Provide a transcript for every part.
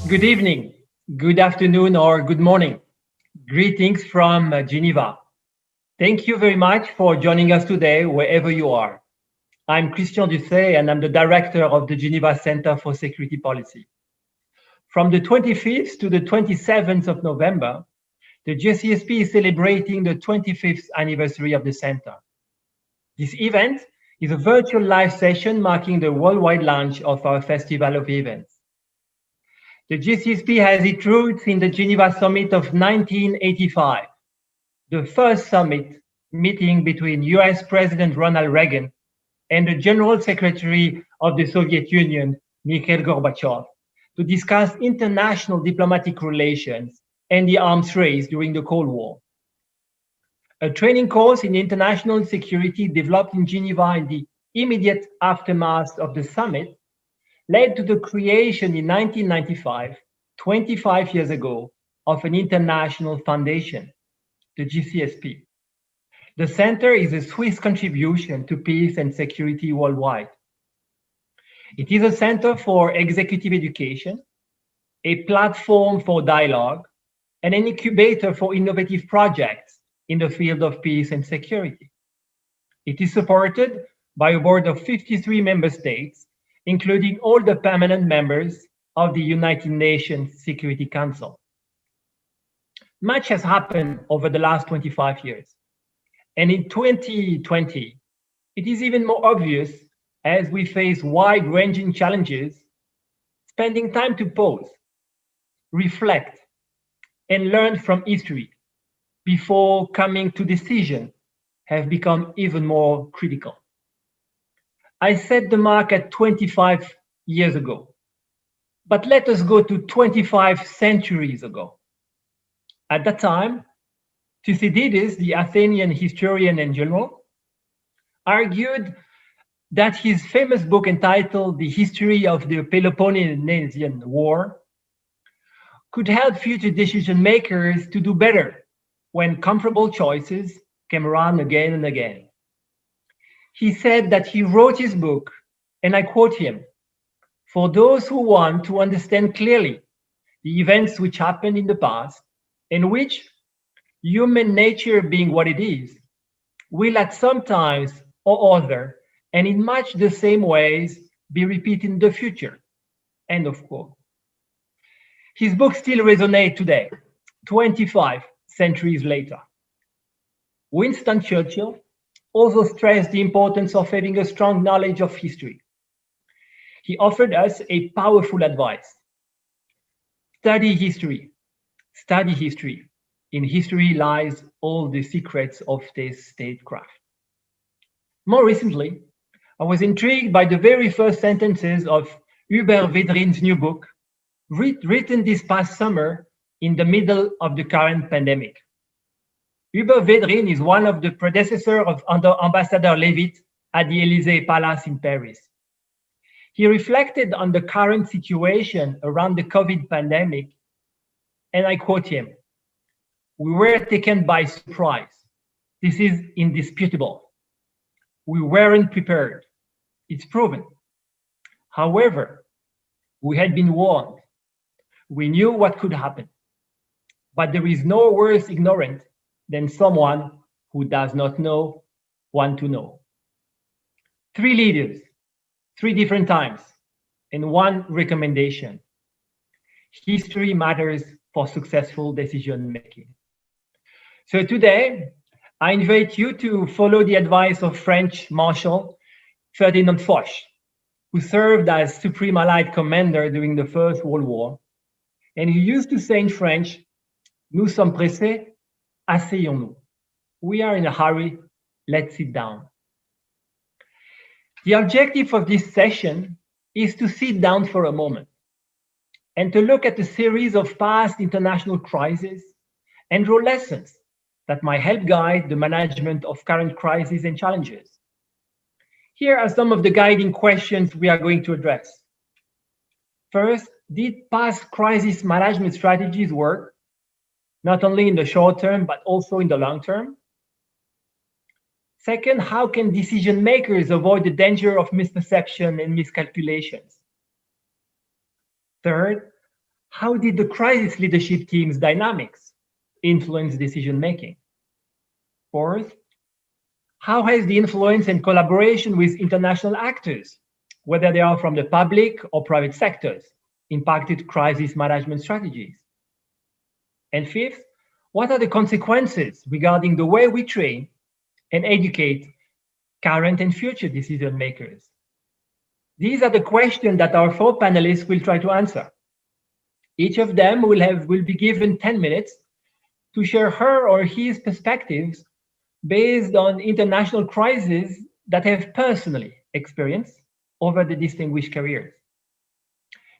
Good evening, good afternoon, or good morning. Greetings from Geneva. Thank you very much for joining us today, wherever you are. I'm Christian Dussey, and I'm the director of the Geneva Center for Security Policy. From the 25th to the 27th of November, the GCSP is celebrating the 25th anniversary of the center. This event is a virtual live session marking the worldwide launch of our Festival of Events. The GCSP has its roots in the Geneva Summit of 1985, the first summit meeting between US President Ronald Reagan and the General Secretary of the Soviet Union, Mikhail Gorbachev, to discuss international diplomatic relations and the arms race during the Cold War. A training course in international security developed in Geneva in the immediate aftermath of the summit led to the creation in 1995, 25 years ago, of an international foundation, the GCSP. The center is a Swiss contribution to peace and security worldwide. It is a center for executive education, a platform for dialogue, and an incubator for innovative projects in the field of peace and security. It is supported by a board of 53 member states, including all the permanent members of the United Nations Security Council. Much has happened over the last 25 years. And in 2020, it is even more obvious as we face wide-ranging challenges, spending time to pause, reflect, and learn from history before coming to decision have become even more critical. I set the mark at 25 years ago, but let us go to 25 centuries ago. At that time, Thucydides, the Athenian historian and general, argued that his famous book entitled The History of the Peloponnesian War could help future decision makers to do better when comparable choices came around again and again. He said that he wrote his book, and I quote him, "For those who want to understand clearly the events which happened in the past, and which, human nature being what it is, will at some times or other, and in much the same ways, be repeated in the future." End of quote. His book still resonates today, 25 centuries later. Winston Churchill also stressed the importance of having a strong knowledge of history. He offered us a powerful advice. Study history. Study history. In history lies all the secrets of this statecraft. More recently, I was intrigued by the very first sentences of Hubert Védrine's new book, written this past summer in the middle of the current pandemic. Hubert Védrine is one of the predecessors of under Ambassador Levitt at the Élysée Palace in Paris. He reflected on the current situation around the COVID pandemic, and I quote him, "We were taken by surprise. This is indisputable. We weren't prepared. It's proven. However, we had been warned. We knew what could happen. But there is no worse ignorant than someone who does not know want to know." 3 leaders, 3 different times, and 1 recommendation. History matters for successful decision making. So today, I invite you to follow the advice of French Marshal Ferdinand Foch, who served as Supreme Allied Commander during the First World War. And he used to say in French, "Nous sommes pressés, asseyons-nous." We are in a hurry, let's sit down. The objective of this session is to sit down for a moment and to look at a series of past international crises and draw lessons that might help guide the management of current crises and challenges. Here are some of the guiding questions we are going to address. First, did past crisis management strategies work, not only in the short term, but also in the long term? Second, how can decision makers avoid the danger of misperception and miscalculations? Third, how did the crisis leadership team's dynamics influence decision-making? Fourth, how has the influence and collaboration with international actors, whether they are from the public or private sectors, impacted crisis management strategies? And fifth, what are the consequences regarding the way we train and educate current and future decision makers? These are the questions that our 4 panelists will try to answer. Each of them will be given 10 minutes to share her or his perspectives based on international crises that have personally experienced over the distinguished careers.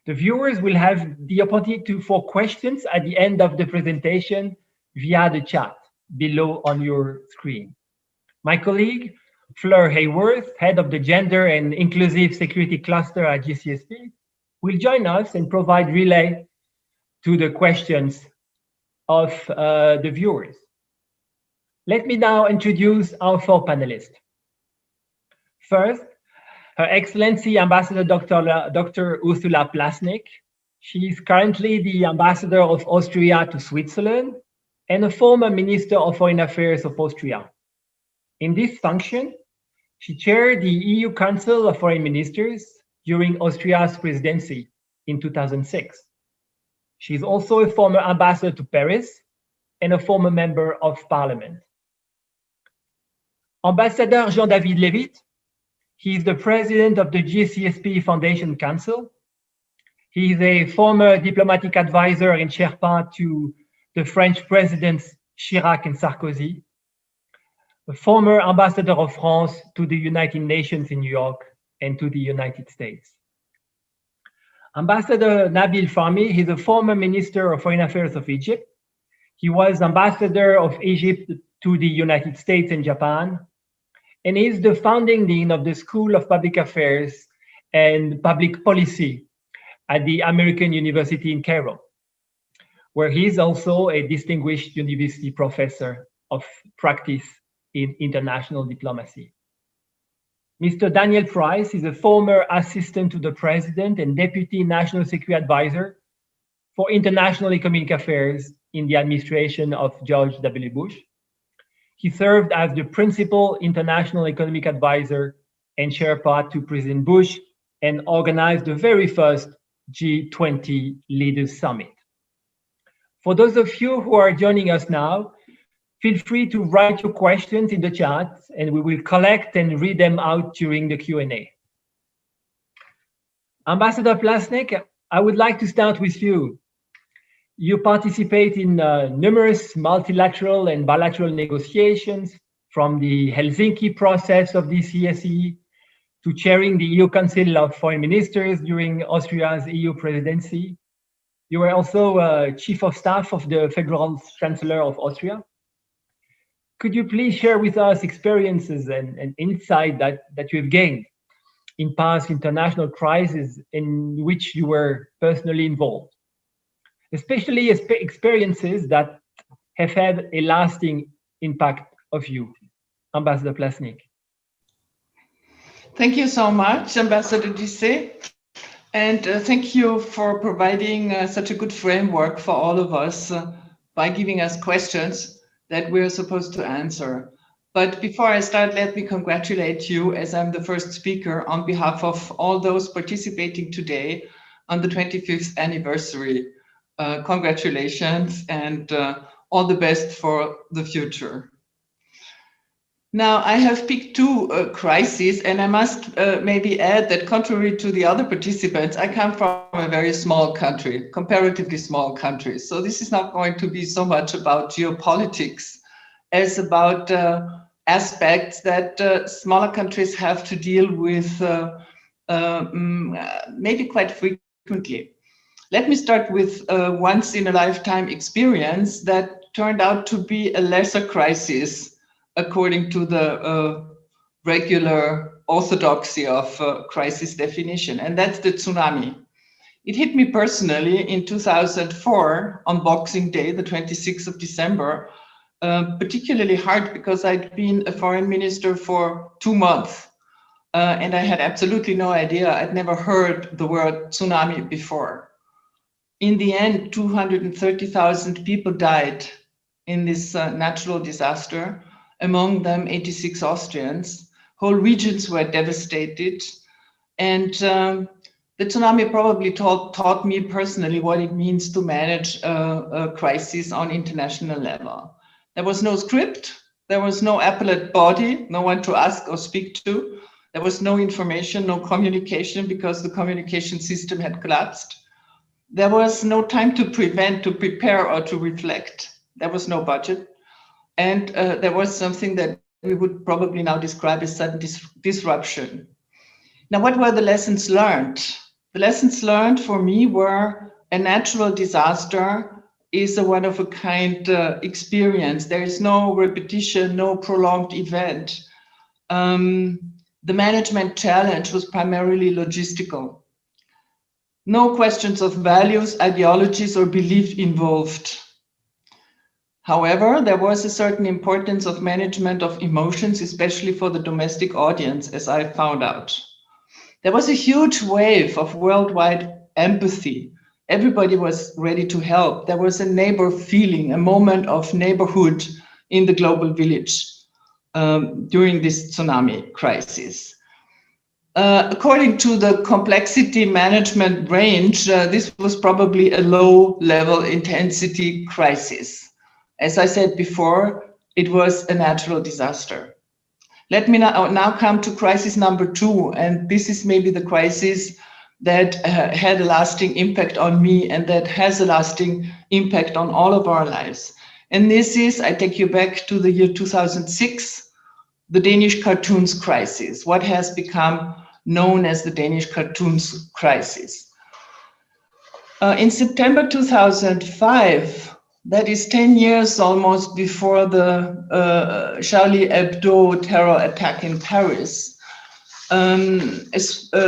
The viewers will have the opportunity for questions at the end of the presentation via the chat below on your screen. My colleague, Fleur Hayworth, head of the Gender and Inclusive Security Cluster at GCSP, will join us and provide relay to the questions of the viewers. Let me now introduce our 4 panelists. First, Her Excellency Ambassador Dr. Ursula Plassnik. She is currently the Ambassador of Austria to Switzerland and a former Minister of Foreign Affairs of Austria. In this function, she chaired the EU Council of Foreign Ministers during Austria's presidency in 2006. She is also a former ambassador to Paris and a former member of parliament. Ambassador Jean-David Lévit, he is the president of the GCSP Foundation Council. He is a former diplomatic advisor and Sherpa to the French presidents Chirac and Sarkozy, a former ambassador of France to the United Nations in New York and to the United States. Ambassador Nabil Fahmy, he's a former Minister of Foreign Affairs of Egypt. He was ambassador of Egypt to the United States and Japan, and is the founding dean of the School of Public Affairs and Public Policy at the American University in Cairo, where he is also a distinguished university professor of practice in international diplomacy. Mr. Daniel Price is a former assistant to the president and deputy national security advisor for international economic affairs in the administration of George W. Bush. He served as the principal international economic advisor and Sherpa to President Bush and organized the very first G20 Leaders Summit. For those of you who are joining us now, feel free to write your questions in the chat and we will collect and read them out during the Q&A. Ambassador Plassnik, I would like to start with you. You participate in numerous multilateral and bilateral negotiations, from the Helsinki process of the CSE to chairing the EU Council of Foreign Ministers during Austria's EU presidency. You were also Chief of Staff of the Federal Chancellor of Austria. Could you please share with us experiences and insight that you've gained in past international crises in which you were personally involved, especially experiences that have had a lasting impact of you, Ambassador Plassnik? Thank you so much, Ambassador Dussey. And thank you for providing such a good framework for all of us by giving us questions that we're supposed to answer. But before I start, let me congratulate you, as I'm the first speaker, on behalf of all those participating today on the 25th anniversary. Congratulations and all the best for the future. Now, I have picked 2 crises, and I must maybe add that contrary to the other participants, I come from a very small country, comparatively small country. So this is not going to be so much about geopolitics as about aspects that smaller countries have to deal with maybe quite frequently. Let me start with a once-in-a-lifetime experience that turned out to be a lesser crisis according to the regular orthodoxy of crisis definition, and that's the tsunami. It hit me personally in 2004 on Boxing Day, the 26th of December, particularly hard because I'd been a foreign minister for 2 months, and I had absolutely no idea. I'd never heard the word tsunami before. In the end, 230,000 people died in this natural disaster, among them 86 Austrians. Whole regions were devastated. And the tsunami probably taught me personally what it means to manage a crisis on international level. There was no script, there was no appellate body, no one to ask or speak to. There was no information, no communication, because the communication system had collapsed. There was no time to prevent, to prepare, or to reflect. There was no budget. And there was something that we would probably now describe as sudden disruption. Now, what were the lessons learned? The lessons learned for me were a natural disaster is a one-of-a-kind experience. There is no repetition, no prolonged event. The management challenge was primarily logistical. No questions of values, ideologies, or belief involved. However, there was a certain importance of management of emotions, especially for the domestic audience, as I found out. There was a huge wave of worldwide empathy. Everybody was ready to help. There was a neighbor feeling, a moment of neighborhood in the global village during this tsunami crisis. According to the complexity management range, this was probably a low-level intensity crisis. As I said before, it was a natural disaster. Let me now come to crisis number 2, and this is maybe the crisis that had a lasting impact on me and that has a lasting impact on all of our lives. And this is, I take you back to the year 2006, the Danish cartoons crisis, what has become known as the Danish cartoons crisis. In September 2005, that is 10 years almost before the Charlie Hebdo terror attack in Paris, a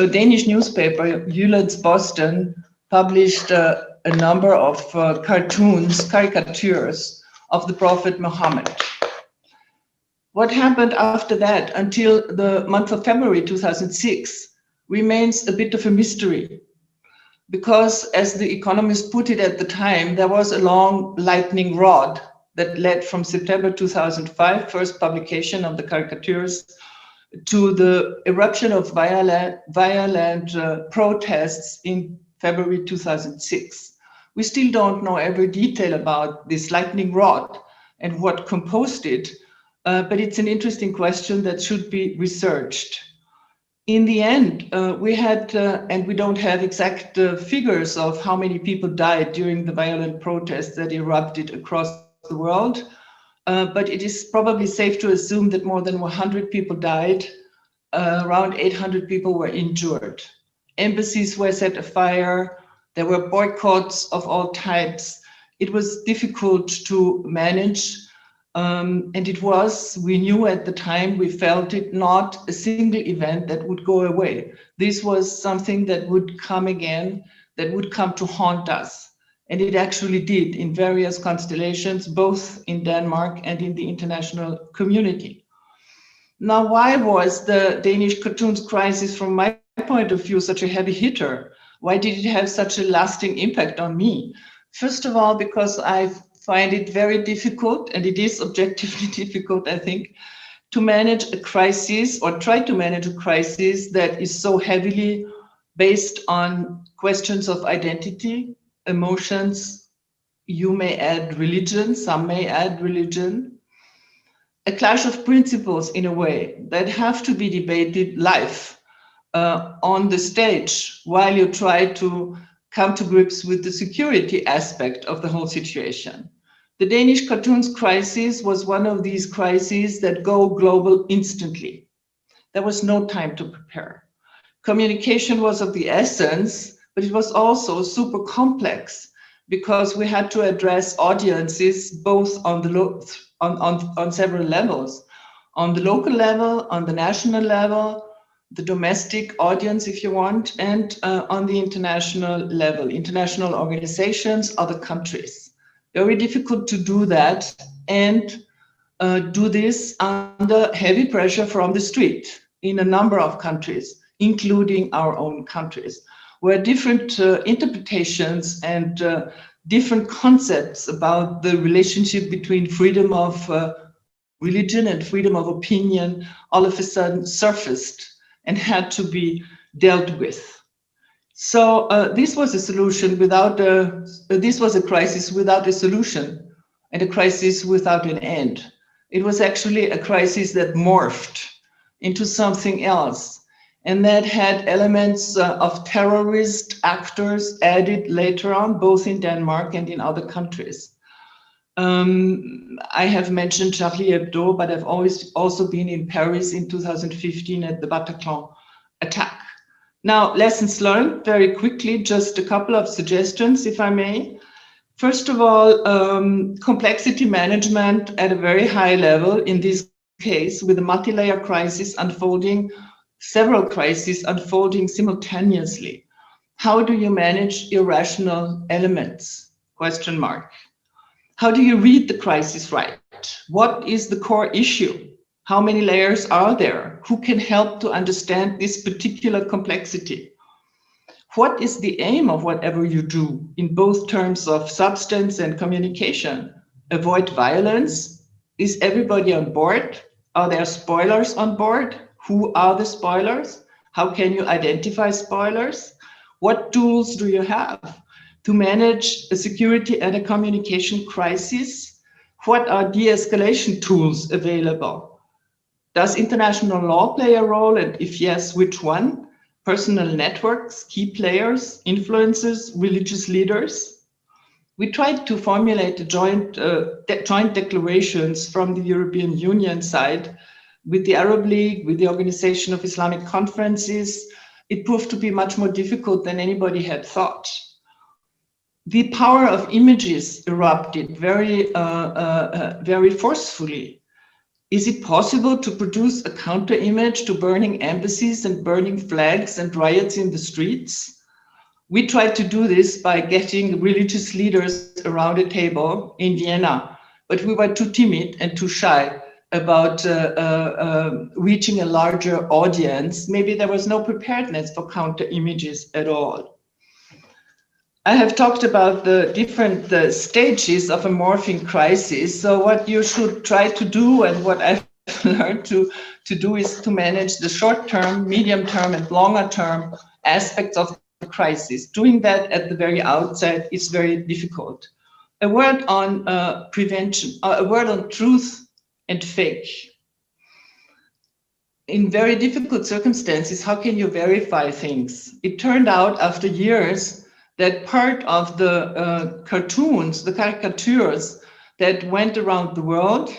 Danish newspaper, Jyllands Boston, published a number of caricatures of the Prophet Muhammad. What happened after that until the month of February 2006 remains a bit of a mystery. Because, as the Economist put it at the time, there was a long lightning rod that led from September 2005, first publication of the caricatures, to the eruption of violent protests in February 2006. We still don't know every detail about this lightning rod and what composed it, but it's an interesting question that should be researched. In the end, we had, and we don't have exact figures of how many people died during the violent protests that erupted across the world, but it is probably safe to assume that more than 100 people died, around 800 people were injured. Embassies were set afire, there were boycotts of all types. It was difficult to manage. And it was, we knew at the time, we felt it, not a single event that would go away. This was something that would come again, that would come to haunt us. And it actually did in various constellations, both in Denmark and in the international community. Now, why was the Danish cartoons crisis, from my point of view, such a heavy hitter? Why did it have such a lasting impact on me? First of all, because I find it very difficult, and it is objectively difficult, I think, to manage a crisis or try to manage a crisis that is so heavily based on questions of identity, emotions. You may add religion, some may add religion. A clash of principles, in a way, that have to be debated live on the stage while you try to come to grips with the security aspect of the whole situation. The Danish cartoons crisis was one of these crises that go global instantly. There was no time to prepare. Communication was of the essence, but it was also super complex because we had to address audiences both on on several levels, on the local level, on the national level, the domestic audience, if you want, and on the international level, international organizations, other countries. Very difficult to do that and do this under heavy pressure from the street in a number of countries, including our own countries. where different interpretations and different concepts about the relationship between freedom of religion and freedom of opinion all of a sudden surfaced and had to be dealt with. So this was a solution without this was a crisis without a solution, and a crisis without an end. It was actually a crisis that morphed into something else, and that had elements of terrorist actors added later on, both in Denmark and in other countries. I have mentioned Charlie Hebdo, but I've always also been in Paris in 2015 at the Bataclan attack. Now, lessons learned very quickly, just a couple of suggestions, if I may. First of all, complexity management at a very high level, in this case, with a multi-layer crisis unfolding, several crises unfolding simultaneously. How do you manage irrational elements? Question mark. How do you read the crisis right? What is the core issue? How many layers are there? Who can help to understand this particular complexity? What is the aim of whatever you do in both terms of substance and communication? Avoid violence? Is everybody on board? Are there spoilers on board? Who are the spoilers? How can you identify spoilers? What tools do you have to manage a security and a communication crisis? What are de-escalation tools available? Does international law play a role? And if yes, which one? Personal networks, key players, influencers, religious leaders? We tried to formulate a joint declarations from the European Union side with the Arab League, with the Organization of Islamic Conferences. It proved to be much more difficult than anybody had thought. The power of images erupted very forcefully. Is it possible to produce a counter image to burning embassies and burning flags and riots in the streets? We tried to do this by getting religious leaders around a table in Vienna, but we were too timid and too shy about reaching a larger audience. Maybe there was no preparedness for counter images at all. I have talked about the different stages of a morphing crisis. So what you should try to do, and what I've learned to do, is to manage the short-term, medium-term, and longer-term aspects of the crisis. Doing that at the very outset is very difficult. A word on prevention, a word on truth and fake. In very difficult circumstances, how can you verify things? It turned out after years that part of the cartoons, the caricatures that went around the world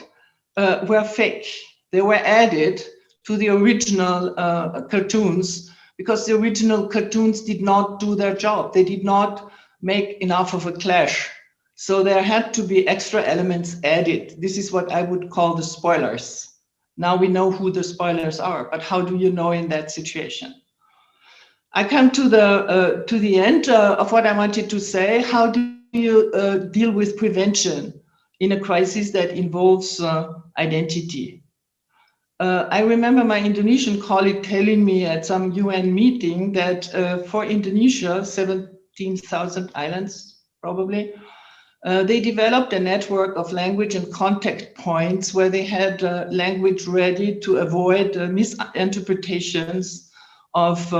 were fake. They were added to the original cartoons because the original cartoons did not do their job. They did not make enough of a clash. So there had to be extra elements added. This is what I would call the spoilers. Now we know who the spoilers are, but how do you know in that situation? I come to the end of what I wanted to say. How do you deal with prevention in a crisis that involves identity? I remember my Indonesian colleague telling me at some UN meeting that for Indonesia, 17,000 islands probably, they developed a network of language and contact points where they had language ready to avoid misinterpretations of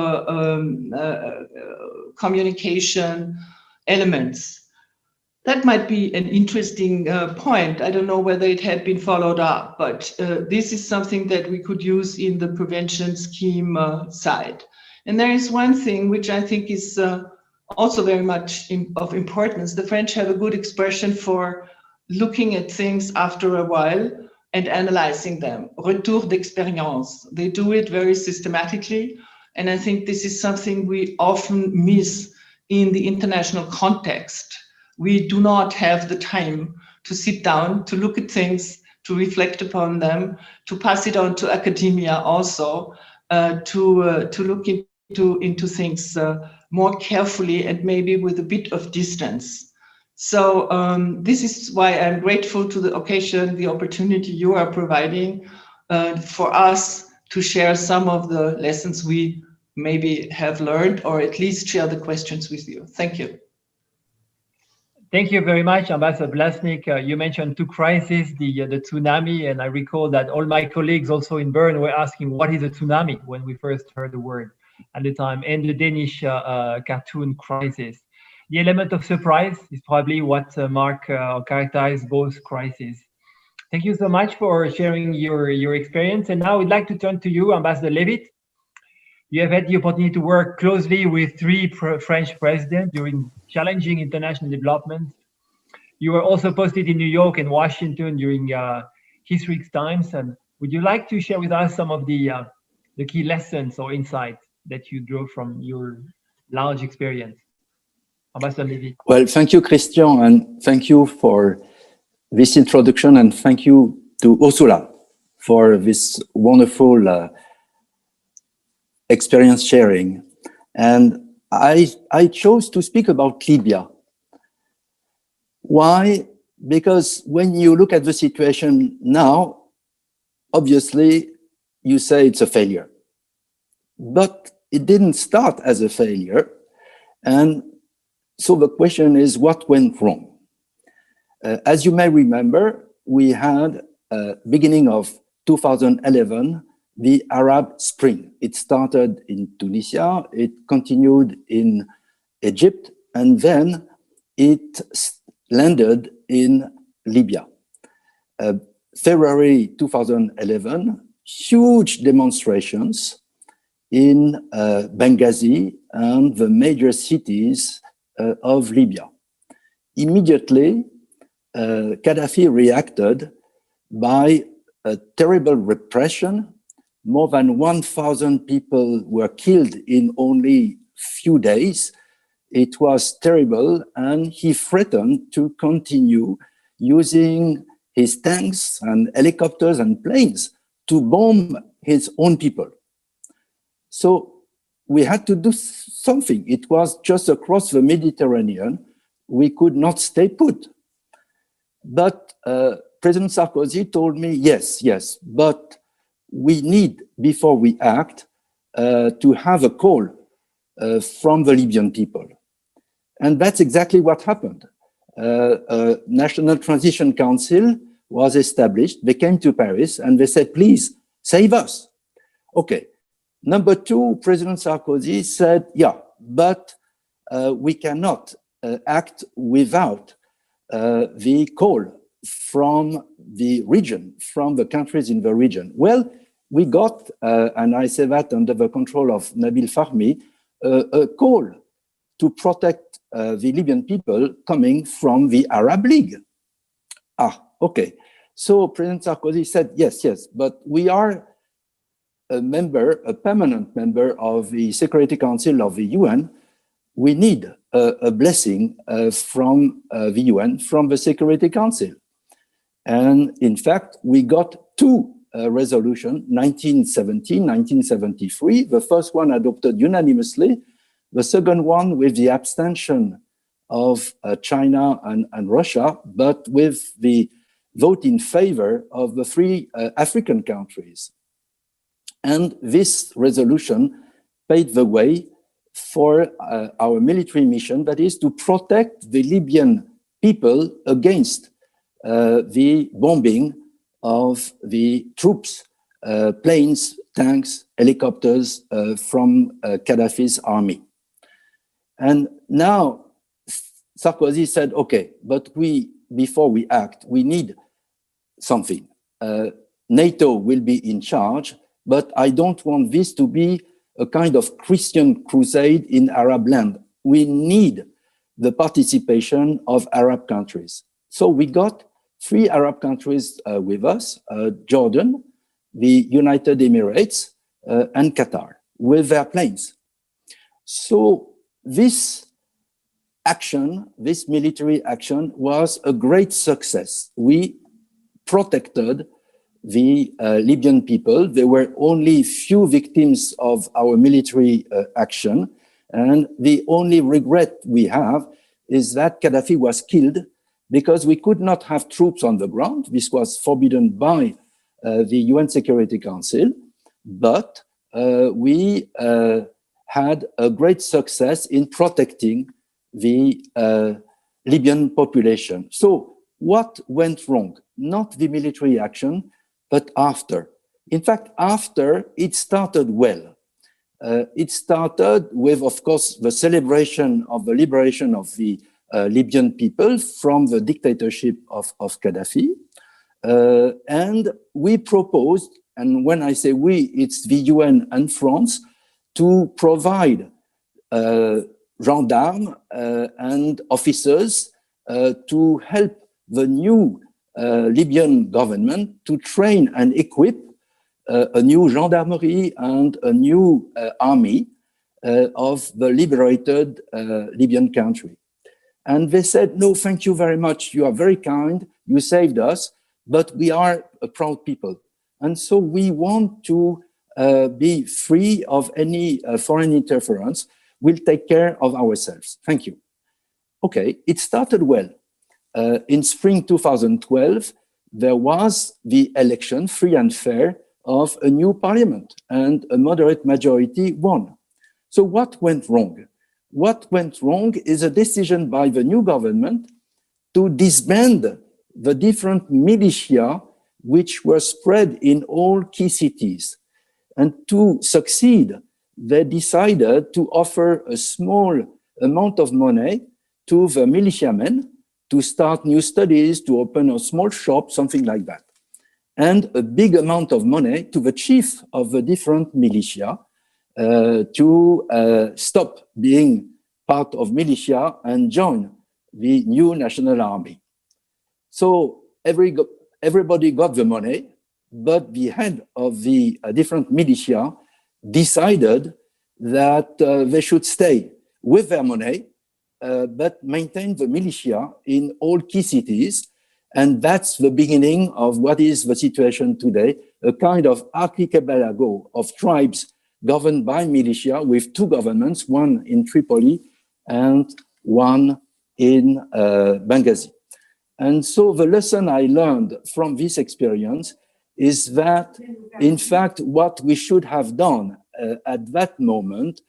communication elements. That might be an interesting point. I don't know whether it had been followed up, but this is something that we could use in the prevention scheme side. And there is one thing which I think is also very much of importance. The French have a good expression for looking at things after a while and analyzing them. Retour d'expérience. They do it very systematically. And I think this is something we often miss in the international context. We do not have the time to sit down, to look at things, to reflect upon them, to pass it on to academia also, to look into things more carefully and maybe with a bit of distance. So this is why I'm grateful to the occasion, the opportunity you are providing for us to share some of the lessons we maybe have learned, or at least share the questions with you. Thank you. Thank you very much, Ambassador Plassnik. You mentioned two crises, the tsunami, and I recall that all my colleagues also in Bern were asking, what is a tsunami, when we first heard the word at the time, and the Danish cartoon Crisis. The element of surprise is probably what characterized both crises. Thank you so much for sharing your experience. And now I'd like to turn to you, Ambassador Levitt. You have had the opportunity to work closely with three French presidents during challenging international developments. You were also posted in New York and Washington during historic times. And would you like to share with us some of the key lessons or insights that you drew from your large experience? Ambassador Levitt. Well, thank you, Christian, and thank you for this introduction, and thank you to Ursula for this wonderful experience sharing. And I chose to speak about Libya. Why? Because when you look at the situation now, obviously you say it's a failure. But it didn't start as a failure. And so the question is, what went wrong? As you may remember, we had beginning of 2011, the Arab Spring. It started in Tunisia, it continued in Egypt, and then it landed in Libya. February 2011, huge demonstrations in Benghazi and the major cities of Libya. Immediately, Gaddafi reacted by a terrible repression. More than 1,000 people were killed in only few days. It was terrible, and he threatened to continue using his tanks and helicopters and planes to bomb his own people. So we had to do something. It was just across the Mediterranean. We could not stay put. But President Sarkozy told me, yes, but we need, before we act, to have a call from the Libyan people. And that's exactly what happened. A National Transition Council was established. They came to Paris and they said, please, save us. Okay. Number two, President Sarkozy said, yeah, but we cannot act without the call from the region, from the countries in the region. Well, we got, and I say that under the control of Nabil Fahmy, a call to protect the Libyan people coming from the Arab League. Ah, okay. So President Sarkozy said, yes, but we are a member, a permanent member of the Security Council of the UN. We need a blessing from the UN, from the Security Council. And in fact, we got two resolutions, 1970, 1973. The first one adopted unanimously. The second one with the abstention of China and Russia, but with the vote in favor of the three African countries. And this resolution paved the way for our military mission, that is to protect the Libyan people against the bombing of the troops, planes, tanks, helicopters from Gaddafi's army. And now Sarkozy said, okay, but before we act, we need something. NATO will be in charge, but I don't want this to be a kind of Christian crusade in Arab land. We need the participation of Arab countries. So we got three Arab countries with us, Jordan, the United Emirates, and Qatar, with their planes. So this action, this military action, was a great success. We protected the Libyan people. There were only few victims of our military action. And the only regret we have is that Gaddafi was killed because we could not have troops on the ground. This was forbidden by the UN Security Council. But we had a great success in protecting the Libyan population. So what went wrong? Not the military action, but after. In fact, after, it started well. It started with, of course, the celebration of the liberation of the Libyan people from the dictatorship of Gaddafi. And we proposed, and when I say we, it's the UN and France, to provide gendarmes and officers to help the new Libyan government to train and equip a new gendarmerie and a new army of the liberated Libyan country. And they said, no, thank you very much. You are very kind. You saved us, but we are a proud people. And so we want to be free of any foreign interference. We'll take care of ourselves. Thank you. Okay, it started well. In spring 2012, there was the election, free and fair, of a new parliament, and a moderate majority won. So what went wrong? What went wrong is a decision by the new government to disband the different militia which were spread in all key cities. And to succeed, they decided to offer a small amount of money to the militiamen to start new studies, to open a small shop, something like that. And a big amount of money to the chief of the different militia to stop being part of militia and join the new national army. So everybody got the money, but the head of the different militia decided that they should stay with their money, but maintain the militia in all key cities. And that's the beginning of what is the situation today, a kind of archipelago of tribes governed by militia with two governments, one in Tripoli and one in Benghazi. And so the lesson I learned from this experience is that, in fact, what we should have done at that moment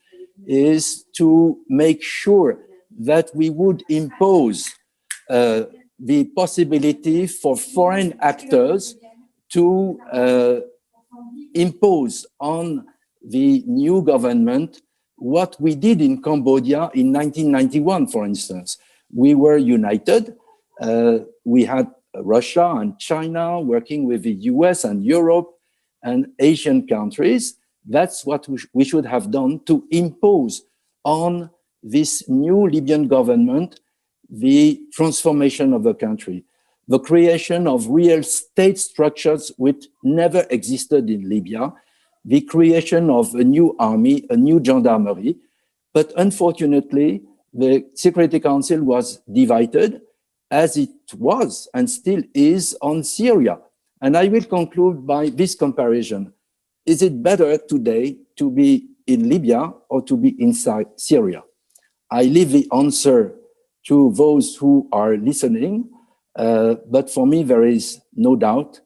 is to make sure that we would impose the possibility for foreign actors to impose on the new government what we did in Cambodia in 1991, for instance. We were united. We had Russia and China working with the US and Europe and Asian countries. That's what we should have done to impose on this new Libyan government the transformation of the country, the creation of real state structures which never existed in Libya, the creation of a new army, a new gendarmerie. But unfortunately, the Security Council was divided, as it was and still is on Syria. And I will conclude by this comparison. Is it better today to be in Libya or to be inside Syria? I leave the answer to those who are listening, but for me, there is no doubt.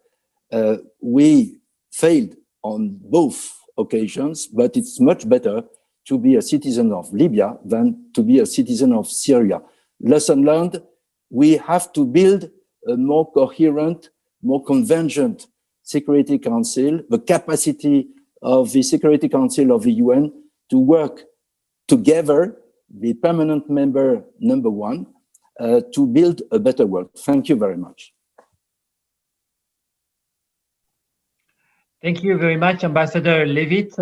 We failed on both occasions, but it's much better to be a citizen of Libya than to be a citizen of Syria. Lesson learned, we have to build a more coherent, more convergent Security Council, the capacity of the Security Council of the UN to work together, the permanent member number one, to build a better world. Thank you very much. Thank you very much, Ambassador Levitt.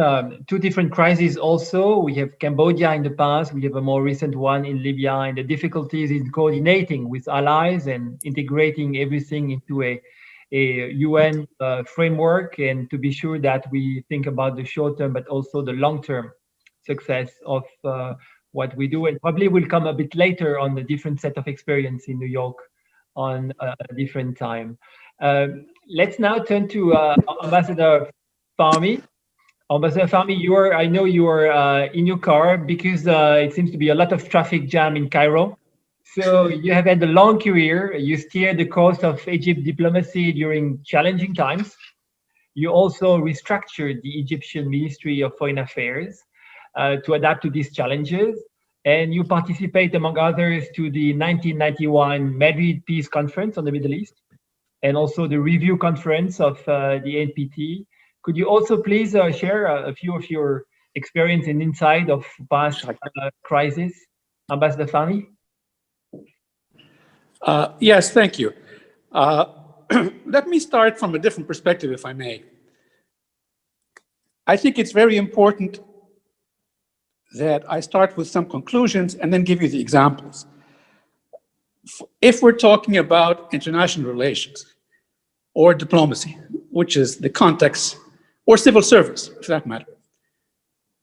Two different crises also. We have Cambodia in the past, we have a more recent one in Libya, and the difficulties in coordinating with allies and integrating everything into a UN framework, and to be sure that we think about the short term, but also the long-term success of what we do. And probably we'll come a bit later on the different set of experience in New York on a different time. Let's now turn to Ambassador Fahmy. Ambassador Fahmy, I know you are in your car because it seems to be a lot of traffic jam in Cairo. So you have had a long career. You steered the course of Egypt diplomacy during challenging times. You also restructured the Egyptian Ministry of Foreign Affairs. to adapt to these challenges. And you participate, among others, to the 1991 Madrid Peace Conference on the Middle East, and also the review conference of the NPT. Could you also please share a few of your experience and insight of past crises, Ambassador Fahmy? Yes, thank you. Let me start from a different perspective, if I may. I think it's very important that I start with some conclusions and then give you the examples. If we're talking about international relations or diplomacy, which is the context, or civil service, for that matter,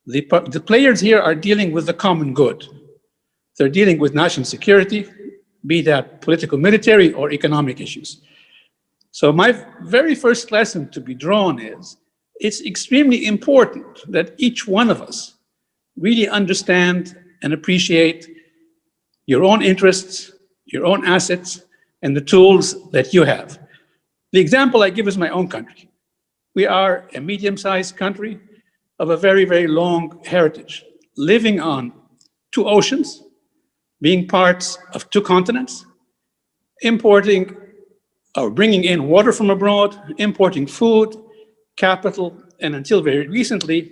the players here are dealing with the common good. They're dealing with national security, be that political, military, or economic issues. So my very first lesson to be drawn is, it's extremely important that each one of us really understand and appreciate your own interests, your own assets, and the tools that you have. The example I give is my own country. We are a medium-sized country of a very, very long heritage, living on 2 oceans, being parts of 2 continents, importing or bringing in water from abroad, importing food, capital, and until very recently,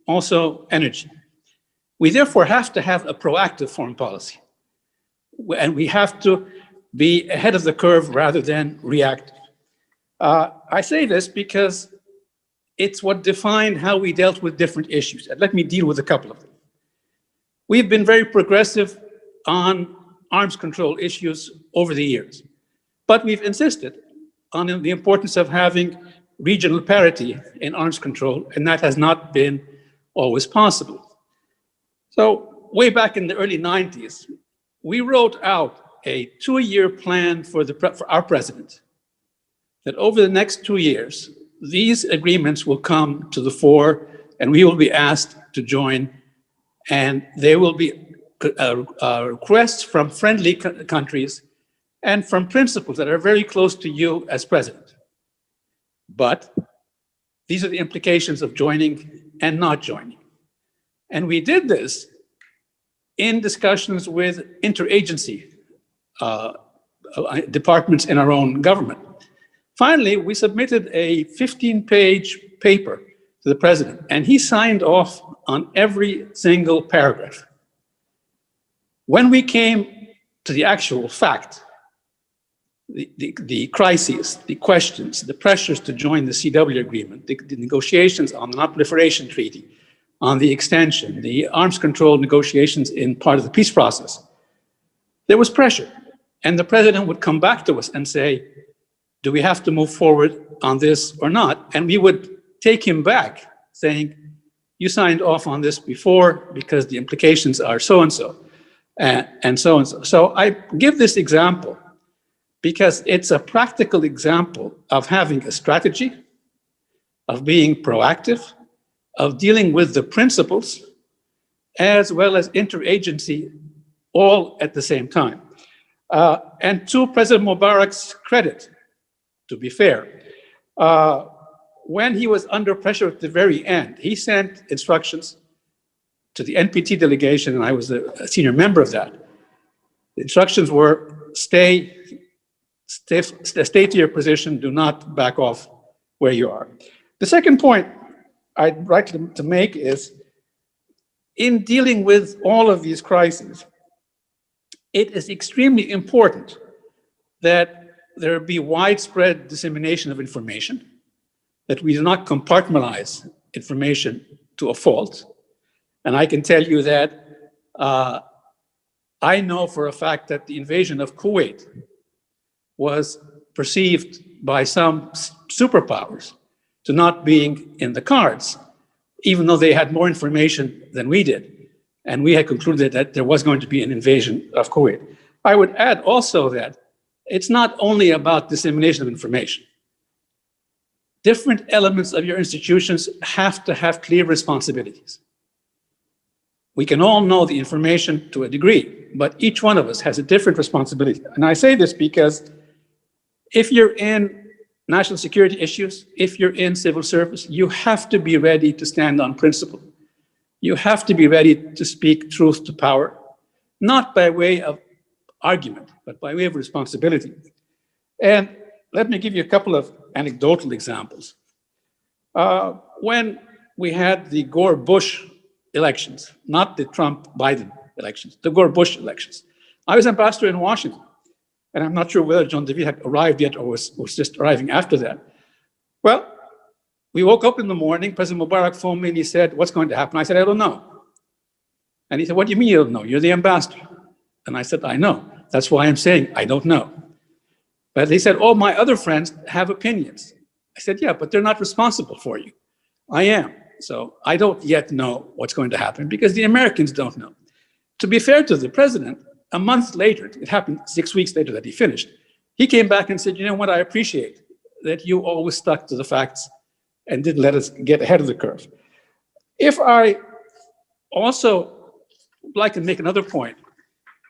also energy. We therefore have to have a proactive foreign policy. And we have to be ahead of the curve rather than reactive. I say this because it's what defined how we dealt with different issues. And let me deal with a couple of them. We've been very progressive on arms control issues over the years, but we've insisted on the importance of having regional parity in arms control, and that has not been always possible. So way back in the early 90s, we wrote out a 2-year plan for our president, that over the next 2 years, these agreements will come to the fore and we will be asked to join, and there will be requests from friendly countries and from principles that are very close to you as president. But these are the implications of joining and not joining. And we did this in discussions with interagency departments in our own government. Finally, we submitted a 15-page paper to the president, and he signed off on every single paragraph. When we came to the actual fact, the crises, the questions, the pressures to join the CW agreement, the negotiations on the non-proliferation treaty, on the extension, the arms control negotiations in part of the peace process, there was pressure. And the president would come back to us and say, do we have to move forward on this or not? And we would take him back saying, you signed off on this before because the implications are so-and-so, and so-and-so. So I give this example because it's a practical example of having a strategy, of being proactive, of dealing with the principles, as well as interagency, all at the same time. And to President Mubarak's credit, to be fair, when he was under pressure at the very end, he sent instructions to the NPT delegation, and I was a senior member of that. The instructions were, stay to your position, do not back off where you are. The second point I'd like to make is, in dealing with all of these crises, it is extremely important that there be widespread dissemination of information, that we do not compartmentalize information to a fault. And I can tell you that I know for a fact that the invasion of Kuwait was perceived by some superpowers to not being in the cards, even though they had more information than we did. And we had concluded that there was going to be an invasion of Kuwait. I would add also that it's not only about dissemination of information. Different elements of your institutions have to have clear responsibilities. We can all know the information to a degree, but each one of us has a different responsibility. And I say this because if you're in national security issues, if you're in civil service, you have to be ready to stand on principle. you have to be ready to speak truth to power, not by way of argument, but by way of responsibility. And let me give you a couple of anecdotal examples. When we had the Gore-Bush elections, not the Trump-Biden elections, the Gore-Bush elections, I was ambassador in Washington, and I'm not sure whether John David had arrived yet or was just arriving after that. Well, we woke up in the morning, President Mubarak phoned me and he said, "What's going to happen?" I said, "I don't know." And he said, "What do you mean you don't know? You're the ambassador." And I said, "I know. That's why I'm saying I don't know." But he said, "Oh, my other friends have opinions." I said, "Yeah, but they're not responsible for you. I am. So I don't yet know what's going to happen because the Americans don't know." To be fair to the president, a month later, it happened 6 weeks later that he finished, he came back and said, "You know what, I appreciate that you always stuck to the facts and didn't let us get ahead of the curve." If I also like to make another point,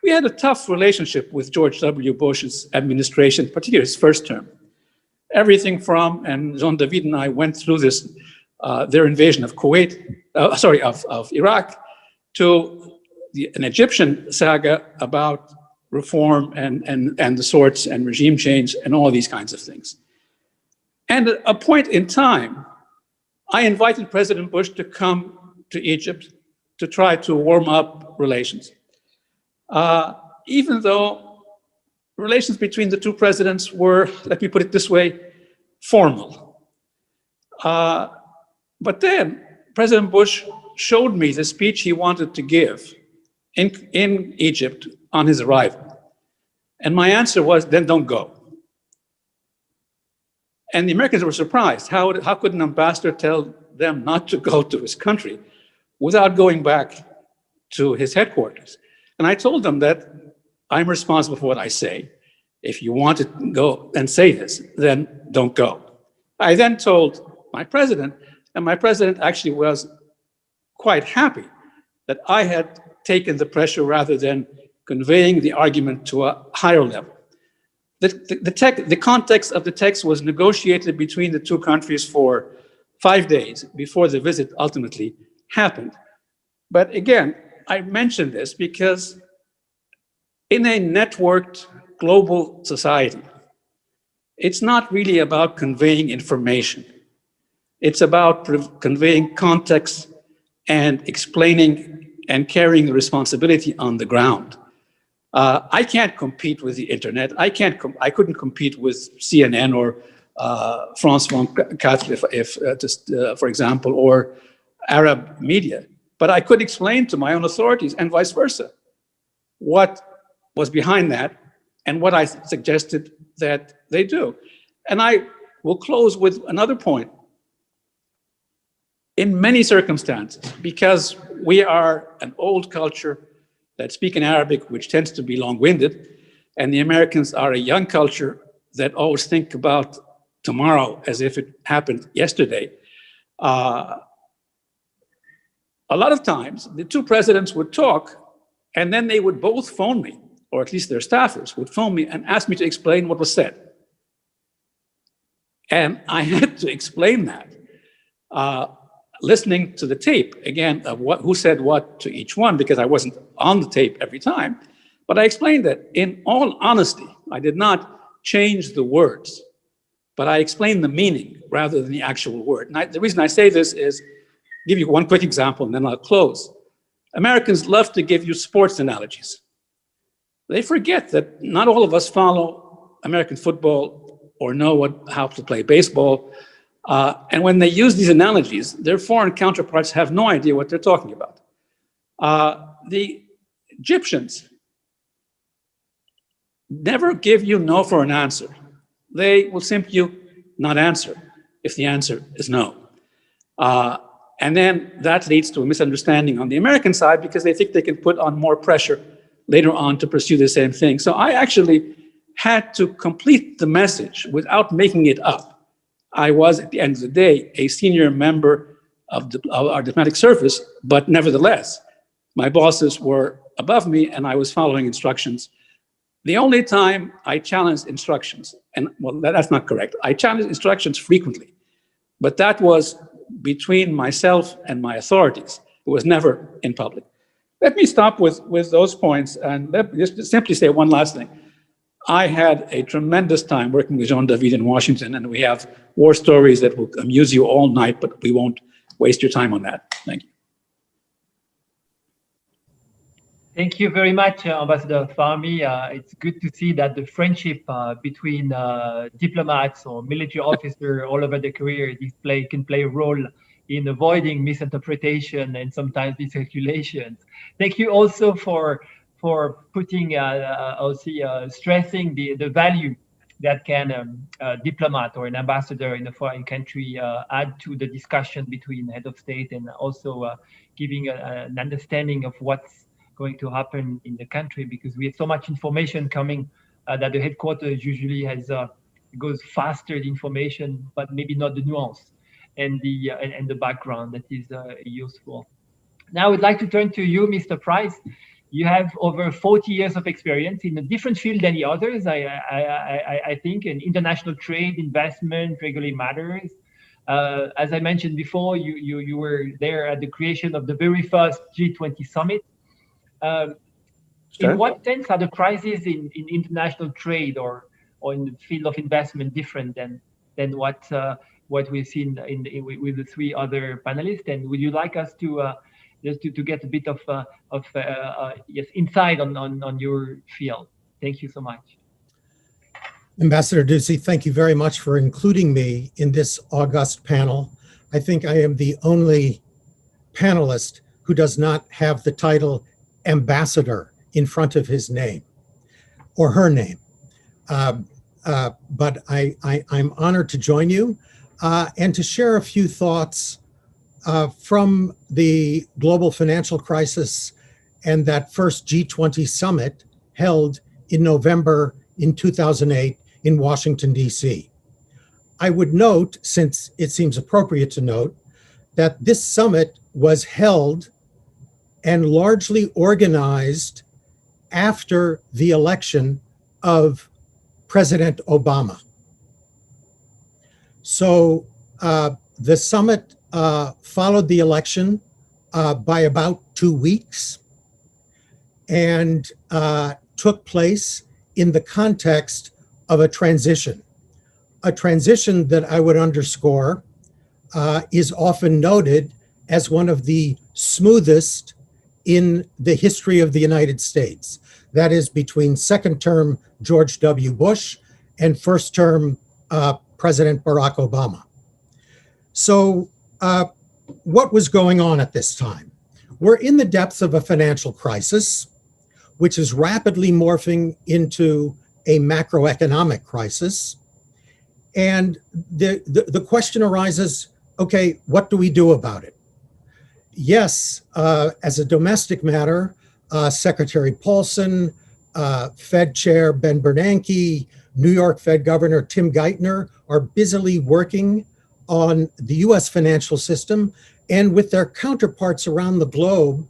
we had a tough relationship with George W. Bush's administration, particularly his first term. Everything from, and Jean David and I went through this, their invasion of of Iraq, to an Egyptian saga about reform and the sorts and regime change and all these kinds of things. And at a point in time, I invited President Bush to come to Egypt to try to warm up relations. Even though relations between the two presidents were, let me put it this way, formal. But then President Bush showed me the speech he wanted to give in Egypt on his arrival. And my answer was, "Then don't go." And the Americans were surprised. How could an ambassador tell them not to go to his country without going back to his headquarters? And I told them that I'm responsible for what I say. If you want to go and say this, then don't go. I then told my president, and my president actually was quite happy that I had taken the pressure rather than conveying the argument to a higher level. The context of the text was negotiated between the two countries for 5 days before the visit ultimately happened. But again, I mention this because in a networked global society, it's not really about conveying information. It's about conveying context and explaining and carrying the responsibility on the ground. I can't compete with the internet. I couldn't compete with CNN or France 24, for example, or Arab media. But I could explain to my own authorities and vice versa what was behind that and what I suggested that they do. And I will close with another point. In many circumstances, because we are an old culture that speak in Arabic, which tends to be long-winded, and the Americans are a young culture that always think about tomorrow as if it happened yesterday. A lot of times, the two presidents would talk, and then they would both phone me, or at least their staffers would phone me and ask me to explain what was said. And I had to explain that. Listening to the tape, again, of who said what to each one, because I wasn't on the tape every time, but I explained that in all honesty, I did not change the words, but I explained the meaning rather than the actual word. And the reason I say this is, give you one quick example and then I'll close. Americans love to give you sports analogies. They forget that not all of us follow American football or know how to play baseball. And when they use these analogies, their foreign counterparts have no idea what they're talking about. The Egyptians never give you no for an answer. They will simply not answer if the answer is no. And then that leads to a misunderstanding on the American side because they think they can put on more pressure later on to pursue the same thing. So I actually had to complete the message without making it up. I was, at the end of the day, a senior member of our diplomatic service, but nevertheless, my bosses were above me and I was following instructions. The only time I challenged instructions, and well, that's not correct. I challenged instructions frequently, but that was between myself and my authorities. It was never in public. Let me stop with those points and just simply say one last thing. I had a tremendous time working with Jean-David in Washington, and we have war stories that will amuse you all night, but we won't waste your time on that. Thank you. Thank you very much, Ambassador Fahmy. It's good to see that the friendship between diplomats or military officers all over the career can play a role in avoiding misinterpretation and sometimes miscalculations. Thank you also for putting stressing the value that can a diplomat or an ambassador in a foreign country add to the discussion between head of state, and also giving an understanding of what's going to happen in the country, because we have so much information coming that the headquarters usually goes faster the information, but maybe not the nuance and the background that is useful. Now I would like to turn to you, Mr. Price. You have over 40 years of experience in a different field than the others. I think in international trade, investment, regulatory matters. As I mentioned before, you were there at the creation of the very first G20 summit. In what sense are the crises in international trade or in the field of investment different than what we've seen with the three other panelists? And would you like us to just to get a bit of insight on your field? Thank you so much. Ambassador Dussey, thank you very much for including me in this august panel. I think I am the only panelist who does not have the title ambassador in front of his name or her name. But I'm honored to join you and to share a few thoughts from the global financial crisis and that first G20 summit held in November in 2008 in Washington, D.C. I would note, since it seems appropriate to note, that this summit was held and largely organized after the election of President Obama. So the summit followed the election by about 2 weeks and took place in the context of a transition that I would underscore is often noted as one of the smoothest in the history of the United States. That is between second term George W. Bush and first term President Barack Obama. So what was going on at this time? We're in the depths of a financial crisis, which is rapidly morphing into a macroeconomic crisis. And the question arises, okay, what do we do about it? Yes, as a domestic matter, Secretary Paulson, Fed Chair Ben Bernanke, New York Fed Governor Tim Geithner are busily working on the US financial system and with their counterparts around the globe,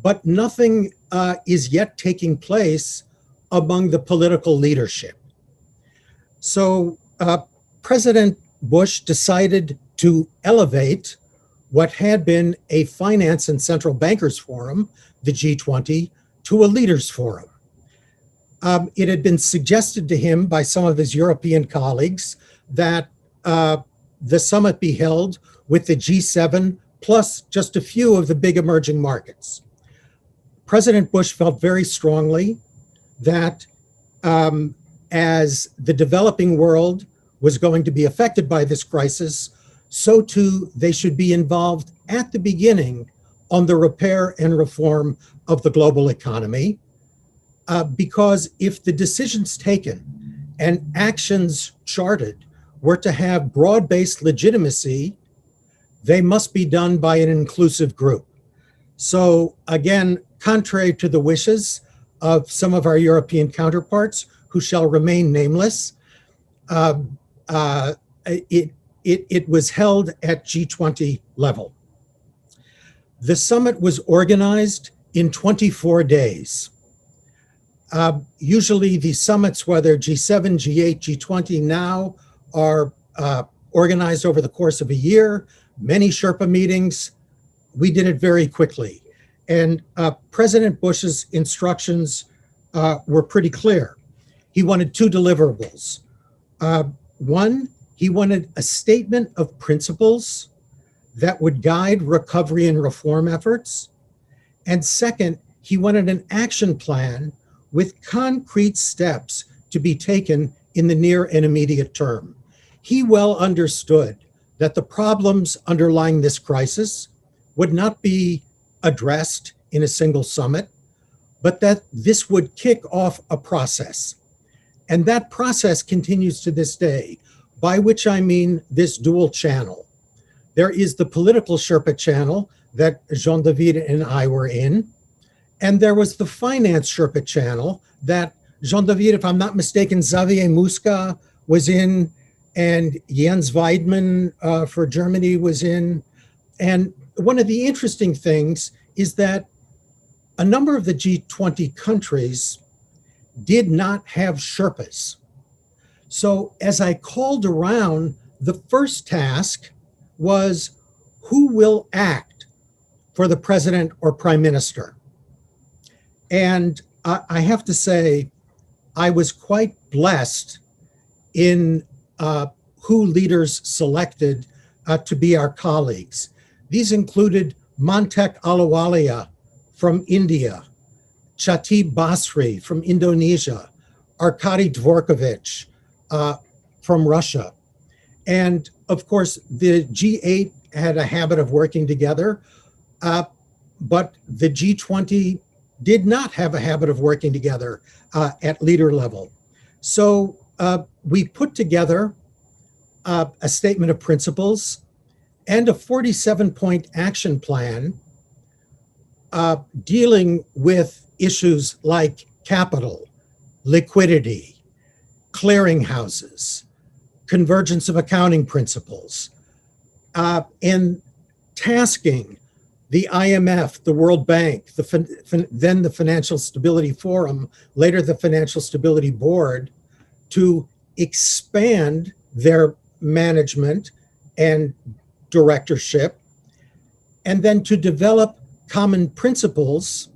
but nothing is yet taking place among the political leadership. So President Bush decided to elevate what had been a finance and central bankers forum, the G20, to a leaders forum. It had been suggested to him by some of his European colleagues that the summit be held with the G7 plus just a few of the big emerging markets. President Bush felt very strongly that as the developing world was going to be affected by this crisis, so too they should be involved at the beginning on the repair and reform of the global economy. Because if the decisions taken and actions charted were to have broad-based legitimacy, they must be done by an inclusive group. So again, contrary to the wishes of some of our European counterparts who shall remain nameless, it was held at G20 level. The summit was organized in 24 days. Usually the summits, whether G7, G8, G20 now, are organized over the course of a year, many Sherpa meetings, we did it very quickly. And President Bush's instructions were pretty clear. He wanted two deliverables. One, he wanted a statement of principles that would guide recovery and reform efforts. And second, he wanted an action plan with concrete steps to be taken in the near and immediate term. He well understood that the problems underlying this crisis would not be addressed in a single summit, but that this would kick off a process. And that process continues to this day, by which I mean this dual channel. There is the political Sherpa channel that Jean-David and I were in, and there was the finance Sherpa channel that Jean-David, if I'm not mistaken, Xavier Musca was in, and Jens Weidmann for Germany was in. And one of the interesting things is that a number of the G20 countries did not have Sherpas. So as I called around, the first task was who will act for the president or prime minister? And I have to say, I was quite blessed in who leaders selected to be our colleagues. These included Mantek Ahluwalia from India, Chatib Basri from Indonesia, Arkady Dvorkovich from Russia. And of course, the G8 had a habit of working together, but the G20 did not have a habit of working together at leader level. So we put together a statement of principles and a 47-point action plan dealing with issues like capital, liquidity, clearinghouses, convergence of accounting principles, and tasking the IMF, the World Bank, then the Financial Stability Forum, later the Financial Stability Board, to expand their management and directorship, and then to develop common principles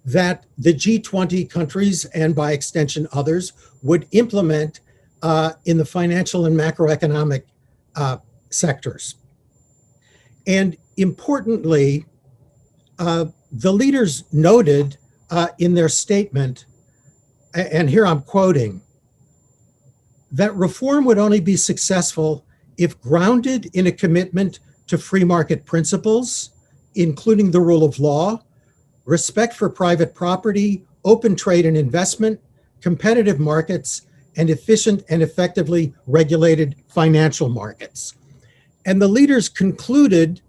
that the G20 countries, and by extension others, would implement in the financial and macroeconomic sectors. And importantly, the leaders noted in their statement, and here I'm quoting, that reform would only be successful if grounded in a commitment to free market principles, including the rule of law, respect for private property, open trade and investment, competitive markets, and efficient and effectively regulated financial markets. And the leaders concluded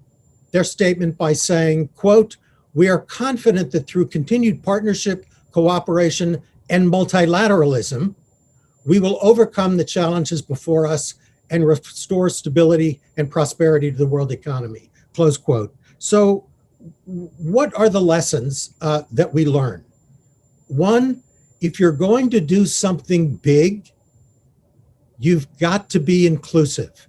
their statement by saying, quote, "We are confident that through continued partnership, cooperation, and multilateralism, we will overcome the challenges before us and restore stability and prosperity to the world economy," close quote. So what are the lessons that we learn? One, if you're going to do something big, you've got to be inclusive.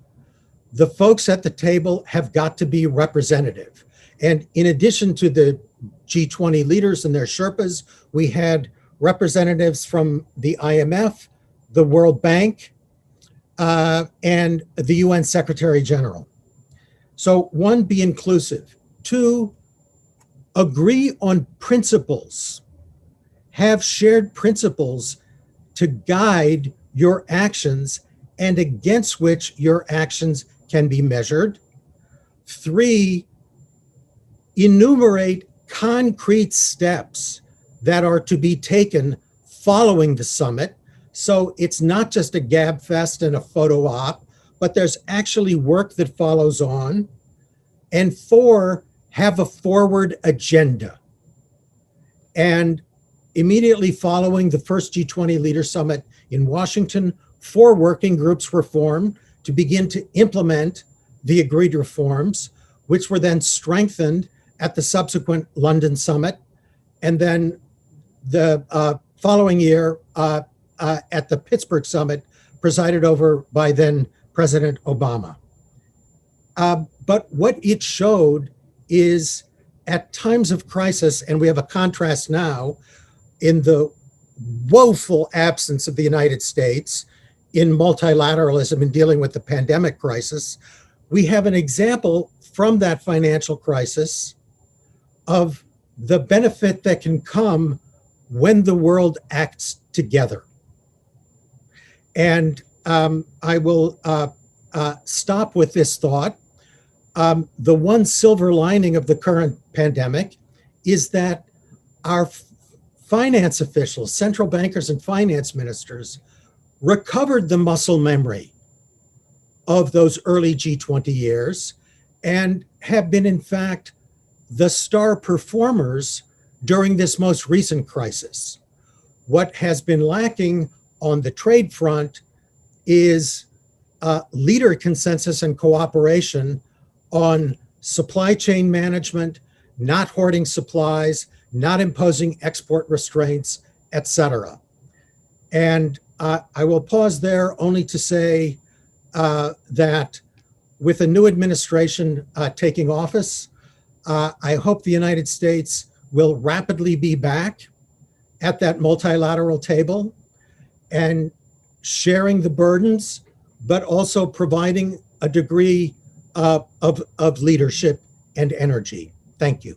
The folks at the table have got to be representative. And in addition to the G20 leaders and their Sherpas, we had representatives from the IMF, the World Bank, and the UN Secretary General. So one, be inclusive. Two, agree on principles. Have shared principles to guide your actions and against which your actions can be measured. Three, enumerate concrete steps that are to be taken following the summit. So it's not just a gab fest and a photo op, but there's actually work that follows on. And four, have a forward agenda. And immediately following the first G20 Leader Summit in Washington, 4 working groups were formed to begin to implement the agreed reforms, which were then strengthened at the subsequent London Summit. And then the following year at the Pittsburgh Summit, presided over by then President Obama. But what it showed is at times of crisis, and we have a contrast now in the woeful absence of the United States in multilateralism in dealing with the pandemic crisis, we have an example from that financial crisis of the benefit that can come when the world acts together. And I will stop with this thought. The one silver lining of the current pandemic is that our finance officials, central bankers and finance ministers, recovered the muscle memory of those early G20 years and have been, in fact, the star performers during this most recent crisis. What has been lacking on the trade front is leader consensus and cooperation on supply chain management, not hoarding supplies, not imposing export restraints, etc. And I will pause there only to say that with a new administration taking office, I hope the United States will rapidly be back at that multilateral table and sharing the burdens, but also providing a degree of leadership and energy. Thank you.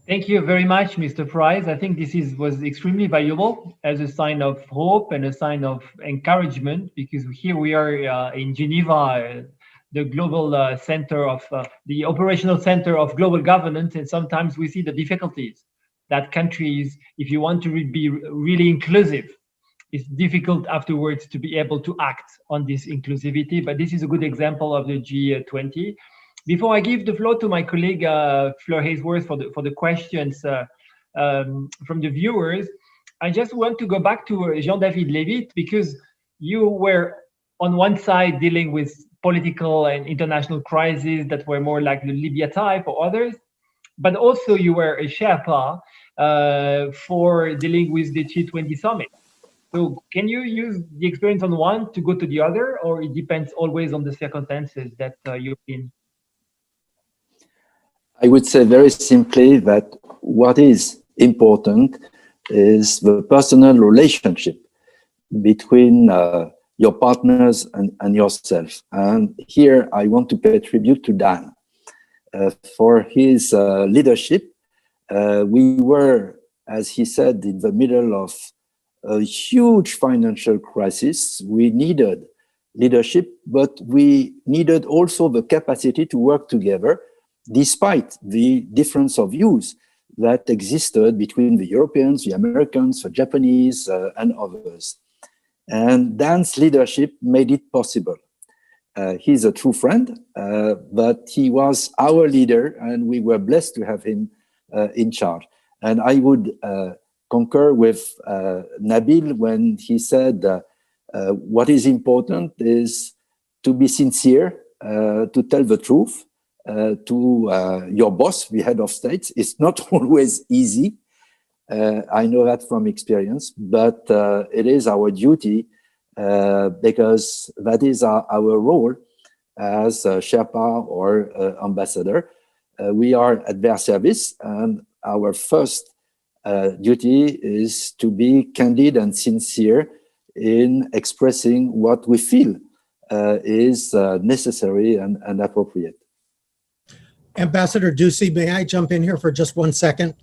Thank you very much, Mr. Price. I think this was extremely valuable as a sign of hope and a sign of encouragement, because here we are in Geneva, the global center of the operational center of global governance, and sometimes we see the difficulties that countries, if you want to be really inclusive, it's difficult afterwards to be able to act on this inclusivity, but this is a good example of the G20. Before I give the floor to my colleague Fleur Haysworth for the questions from the viewers, I just want to go back to Jean-David Lévit, because you were on one side dealing with political and international crises that were more like the Libya type or others, but also you were a Sherpa for dealing with the G20 summit. So can you use the experience on one to go to the other, or it depends always on the circumstances that you're in? I would say very simply that what is important is the personal relationship between your partners and yourself. And here I want to pay tribute to Dan for his leadership. We were, as he said, in the middle of a huge financial crisis. We needed leadership, but we needed also the capacity to work together despite the difference of views that existed between the Europeans, the Americans, the Japanese, and others. And Dan's leadership made it possible. He's a true friend, but he was our leader, and we were blessed to have him in charge. And I would concur with Nabil when he said what is important is to be sincere, to tell the truth to your boss, the head of state. It's not always easy. I know that from experience, but it is our duty because that is our role as Sherpa or ambassador. We are at their service, and our first duty is to be candid and sincere in expressing what we feel is necessary and appropriate. Ambassador Dussey, may I jump in here for just 1 second?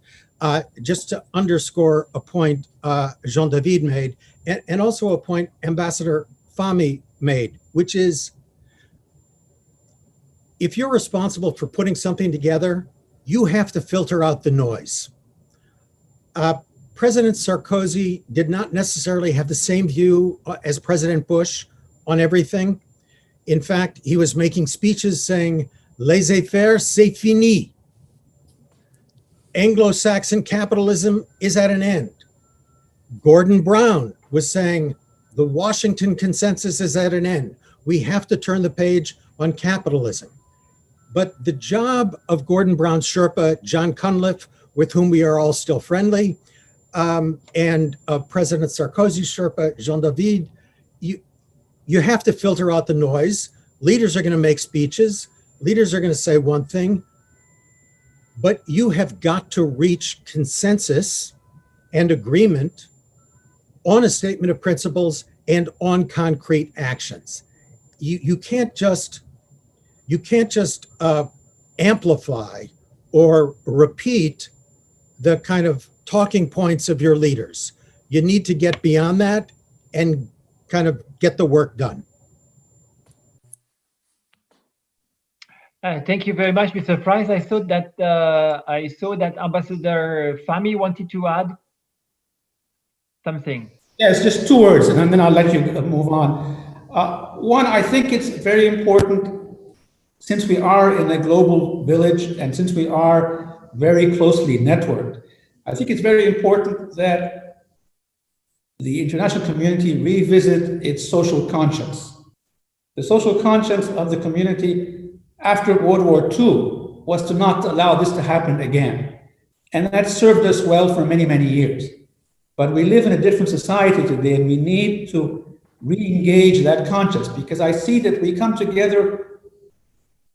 Just to underscore a point Jean-David made, and also a point Ambassador Fahmy made, which is, if you're responsible for putting something together, you have to filter out the noise. President Sarkozy did not necessarily have the same view as President Bush on everything. In fact, he was making speeches saying, laissez-faire, c'est fini. Anglo-Saxon capitalism is at an end. Gordon Brown was saying, the Washington consensus is at an end. We have to turn the page on capitalism. But the job of Gordon Brown's Sherpa, John Cunliffe, with whom we are all still friendly, and of President Sarkozy's Sherpa, Jean-David, you have to filter out the noise. Leaders are going to make speeches. leaders are going to say one thing, but you have got to reach consensus and agreement on a statement of principles and on concrete actions. You can't just amplify or repeat the kind of talking points of your leaders. You need to get beyond that and kind of get the work done. Thank you very much, Mr. Price. I saw that Ambassador Fahmy wanted to add something. Yes, just 2 words, and then I'll let you move on. One, I think it's very important, since we are in a global village and since we are very closely networked, I think it's very important that the international community revisit its social conscience. The social conscience of the community after World War II was to not allow this to happen again. And that served us well for many, many years. But we live in a different society today, and we need to re-engage that conscience, because I see that we come together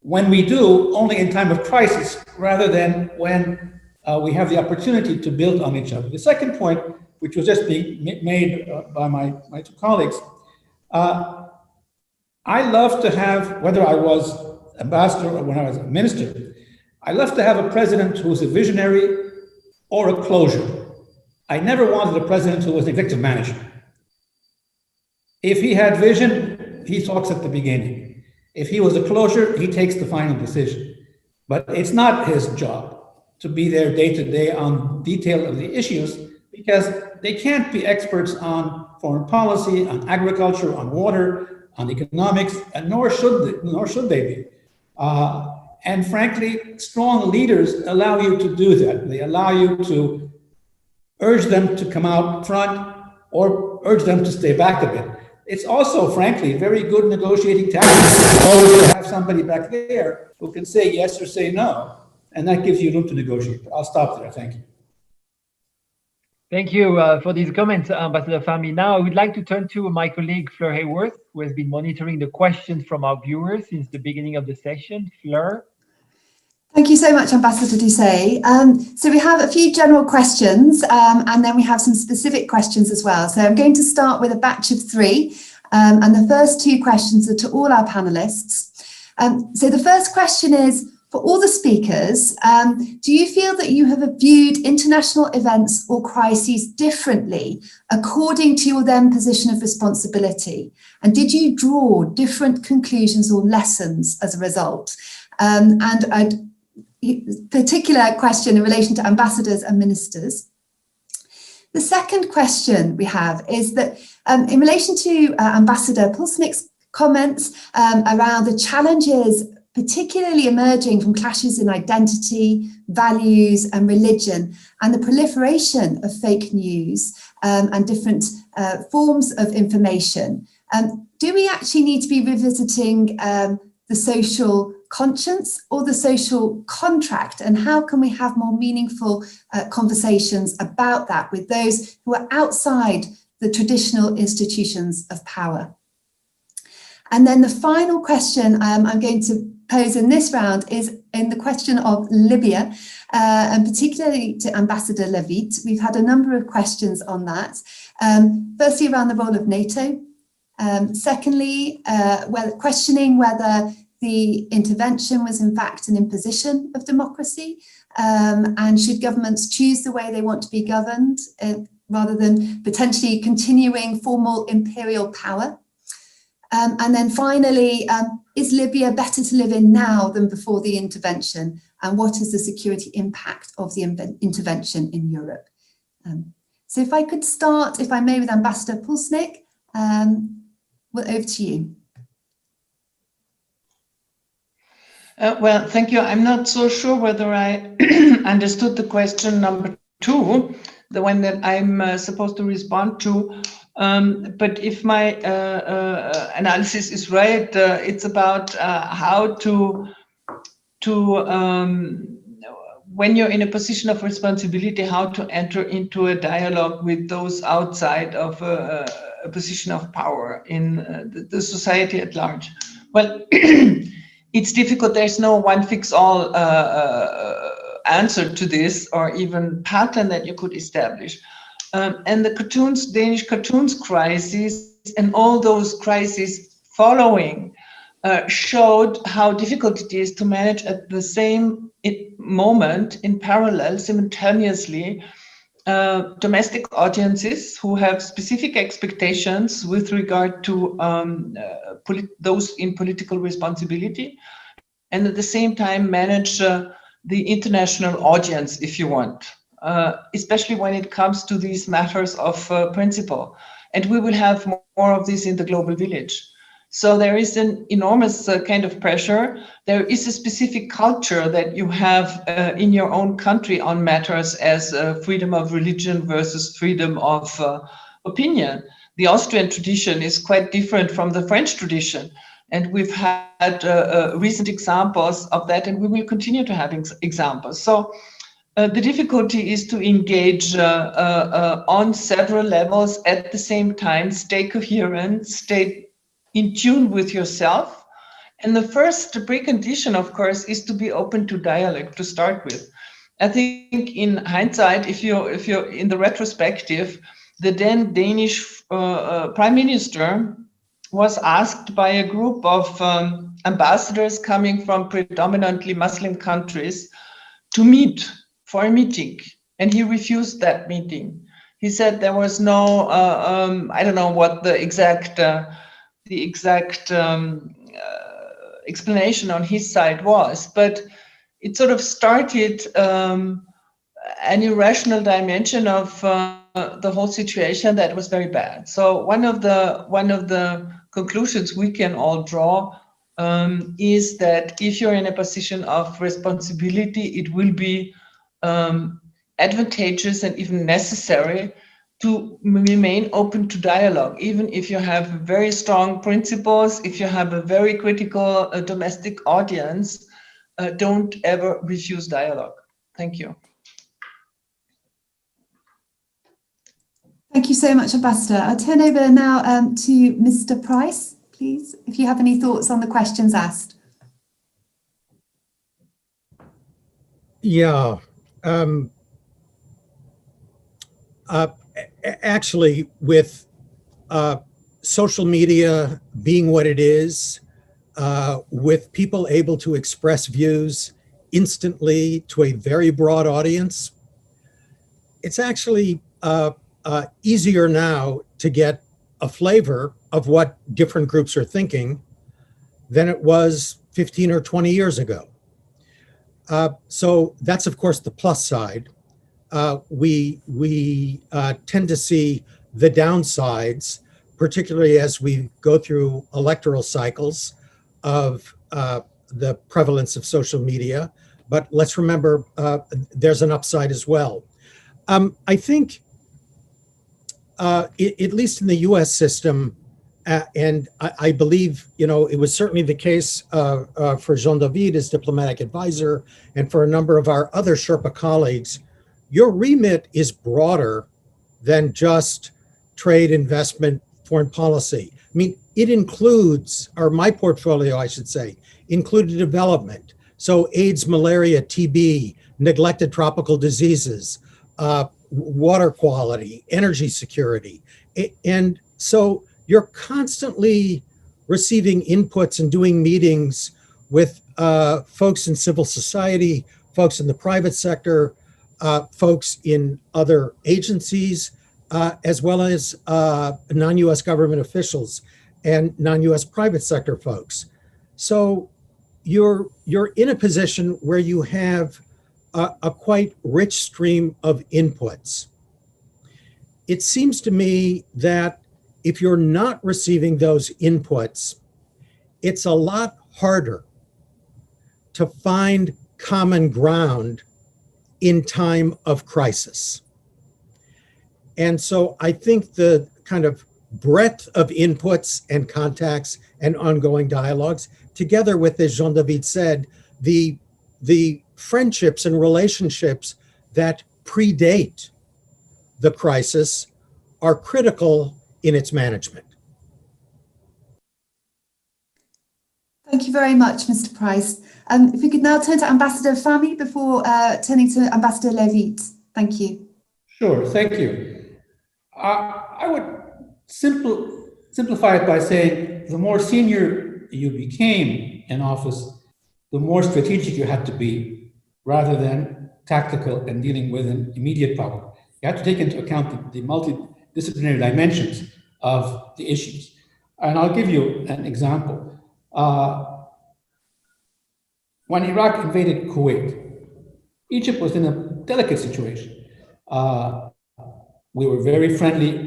when we do only in time of crisis, rather than when we have the opportunity to build on each other. The second point, which was just being made by my 2 colleagues, I love to have, whether I was ambassador or when I was a minister, I love to have a president who's a visionary or a closure. I never wanted a president who was an executive manager. If he had vision, he talks at the beginning. If he was a closure, he takes the final decision. But it's not his job to be there day to day on detail of the issues, because they can't be experts on foreign policy, on agriculture, on water, on economics, and nor should they be. And frankly, strong leaders allow you to do that. They allow you to urge them to come out front or urge them to stay back a bit. It's also, frankly, very good negotiating tactics always to have somebody back there who can say yes or say no, and that gives you room to negotiate. I'll stop there. Thank you. Thank you for these comments, Ambassador Fahmy. Now I would like to turn to my colleague Fleur Hayworth, who has been monitoring the questions from our viewers since the beginning of the session. Fleur. Thank you so much, Ambassador Dussey. So we have a few general questions, and then we have some specific questions as well. So I'm going to start with a batch of 3, and the first 2 questions are to all our panelists. So the first question is, for all the speakers, do you feel that you have viewed international events or crises differently according to your then position of responsibility? And did you draw different conclusions or lessons as a result? And particular question in relation to ambassadors and ministers. The second question we have is that in relation to Ambassador Plassnik's comments around the challenges particularly emerging from clashes in identity, values and religion, and the proliferation of fake news and different forms of information, do we actually need to be revisiting the social conscience or the social contract, and how can we have more meaningful conversations about that with those who are outside the traditional institutions of power? And then the final question I'm going to pose in this round is in the question of Libya, and particularly to Ambassador Levitt. We've had a number of questions on that. Firstly, around the role of NATO. Secondly, questioning whether the intervention was in fact an imposition of democracy, and should governments choose the way they want to be governed rather than potentially continuing formal imperial power. And then finally, is Libya better to live in now than before the intervention? And what is the security impact of the intervention in Europe? So if I could start, if I may, with Ambassador Plassnik. Well, over to you. Well, thank you. I'm not so sure whether I understood the question number 2, the one that I'm supposed to respond to. But if my analysis is right, it's about how to when you're in a position of responsibility, how to enter into a dialogue with those outside of a position of power in the society at large. Well, it's difficult. There's no one fix all answer to this, or even pattern that you could establish. And the cartoons, Danish cartoons crisis, and all those crises following showed how difficult it is to manage at the same moment, in parallel, simultaneously, domestic audiences who have specific expectations with regard to those in political responsibility, and at the same time manage the international audience, if you want, especially when it comes to these matters of principle. And we will have more of this in the global village. So there is an enormous kind of pressure. There is a specific culture that you have in your own country on matters as freedom of religion versus freedom of opinion. The Austrian tradition is quite different from the French tradition. And we've had recent examples of that, and we will continue to have examples. So the difficulty is to engage on several levels at the same time, stay coherent, stay in tune with yourself. And the first precondition, of course, is to be open to dialogue to start with. I think in hindsight, if you're in the retrospective, the then Danish Prime Minister was asked by a group of ambassadors coming from predominantly Muslim countries to meet for a meeting, and he refused that meeting. He said there was no, I don't know what the exact explanation on his side was, but it sort of started an irrational dimension of the whole situation that was very bad. So one of the conclusions we can all draw is that if you're in a position of responsibility, it will be advantageous and even necessary to remain open to dialogue, even if you have very strong principles, if you have a very critical domestic audience, don't ever refuse dialogue. Thank you. Thank you so much, Ambassador. I'll turn over now to Mr. Price, please, if you have any thoughts on the questions asked. Yeah. Actually, with social media being what it is, with people able to express views instantly to a very broad audience, it's actually easier now to get a flavor of what different groups are thinking than it was 15 or 20 years ago. So that's, of course, the plus side. We tend to see the downsides, particularly as we go through electoral cycles of the prevalence of social media. But let's remember there's an upside as well. I think, at least in the US system, and I believe, it was certainly the case for Jean-David as diplomatic advisor and for a number of our other Sherpa colleagues, your remit is broader than just trade, investment, foreign policy. I mean, it includes, or my portfolio, I should say, included development. So AIDS, malaria, TB, neglected tropical diseases, water quality, energy security. And so you're constantly receiving inputs and doing meetings with folks in civil society, folks in the private sector, folks in other agencies, as well as non-US government officials and non-US private sector folks. So you're in a position where you have a quite rich stream of inputs. It seems to me that if you're not receiving those inputs, it's a lot harder to find common ground in time of crisis. And so I think the kind of breadth of inputs and contacts and ongoing dialogues, together with, as Jean-David said, the friendships and relationships that predate the crisis are critical in its management. Thank you very much, Mr. Price. If we could now turn to Ambassador Fahmy before turning to Ambassador Levitt. Thank you. Sure, thank you. I would simplify it by saying the more senior you became in office, the more strategic you had to be, rather than tactical and dealing with an immediate problem. You have to take into account the multidisciplinary dimensions of the issues. And I'll give you an example. When Iraq invaded Kuwait, Egypt was in a delicate situation. We were very friendly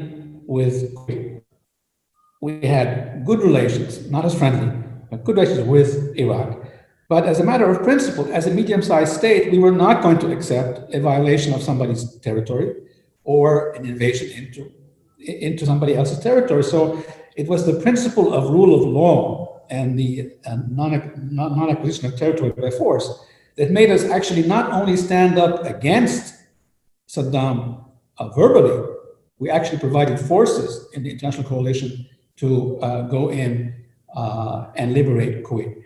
with Kuwait. We had good relations, not as friendly, but good relations with Iraq. But as a matter of principle, as a medium-sized state, we were not going to accept a violation of somebody's territory or an invasion into somebody else's territory. So it was the principle of rule of law and the non-acquisition of territory by force that made us actually not only stand up against Saddam verbally, we actually provided forces in the international coalition to go in and liberate Kuwait.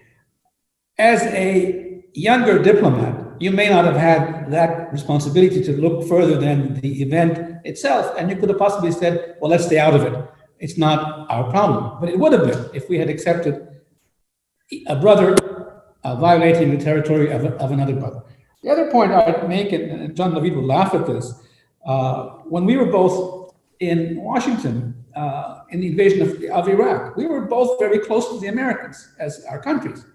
As a younger diplomat, you may not have had that responsibility to look further than the event itself, and you could have possibly said, well, let's stay out of it. It's not our problem. But it would have been if we had accepted a brother violating the territory of another brother. The other point I'd make, and John Nabil will laugh at this, when we were both in Washington in the invasion of Iraq, we were both very close to the Americans as our countries,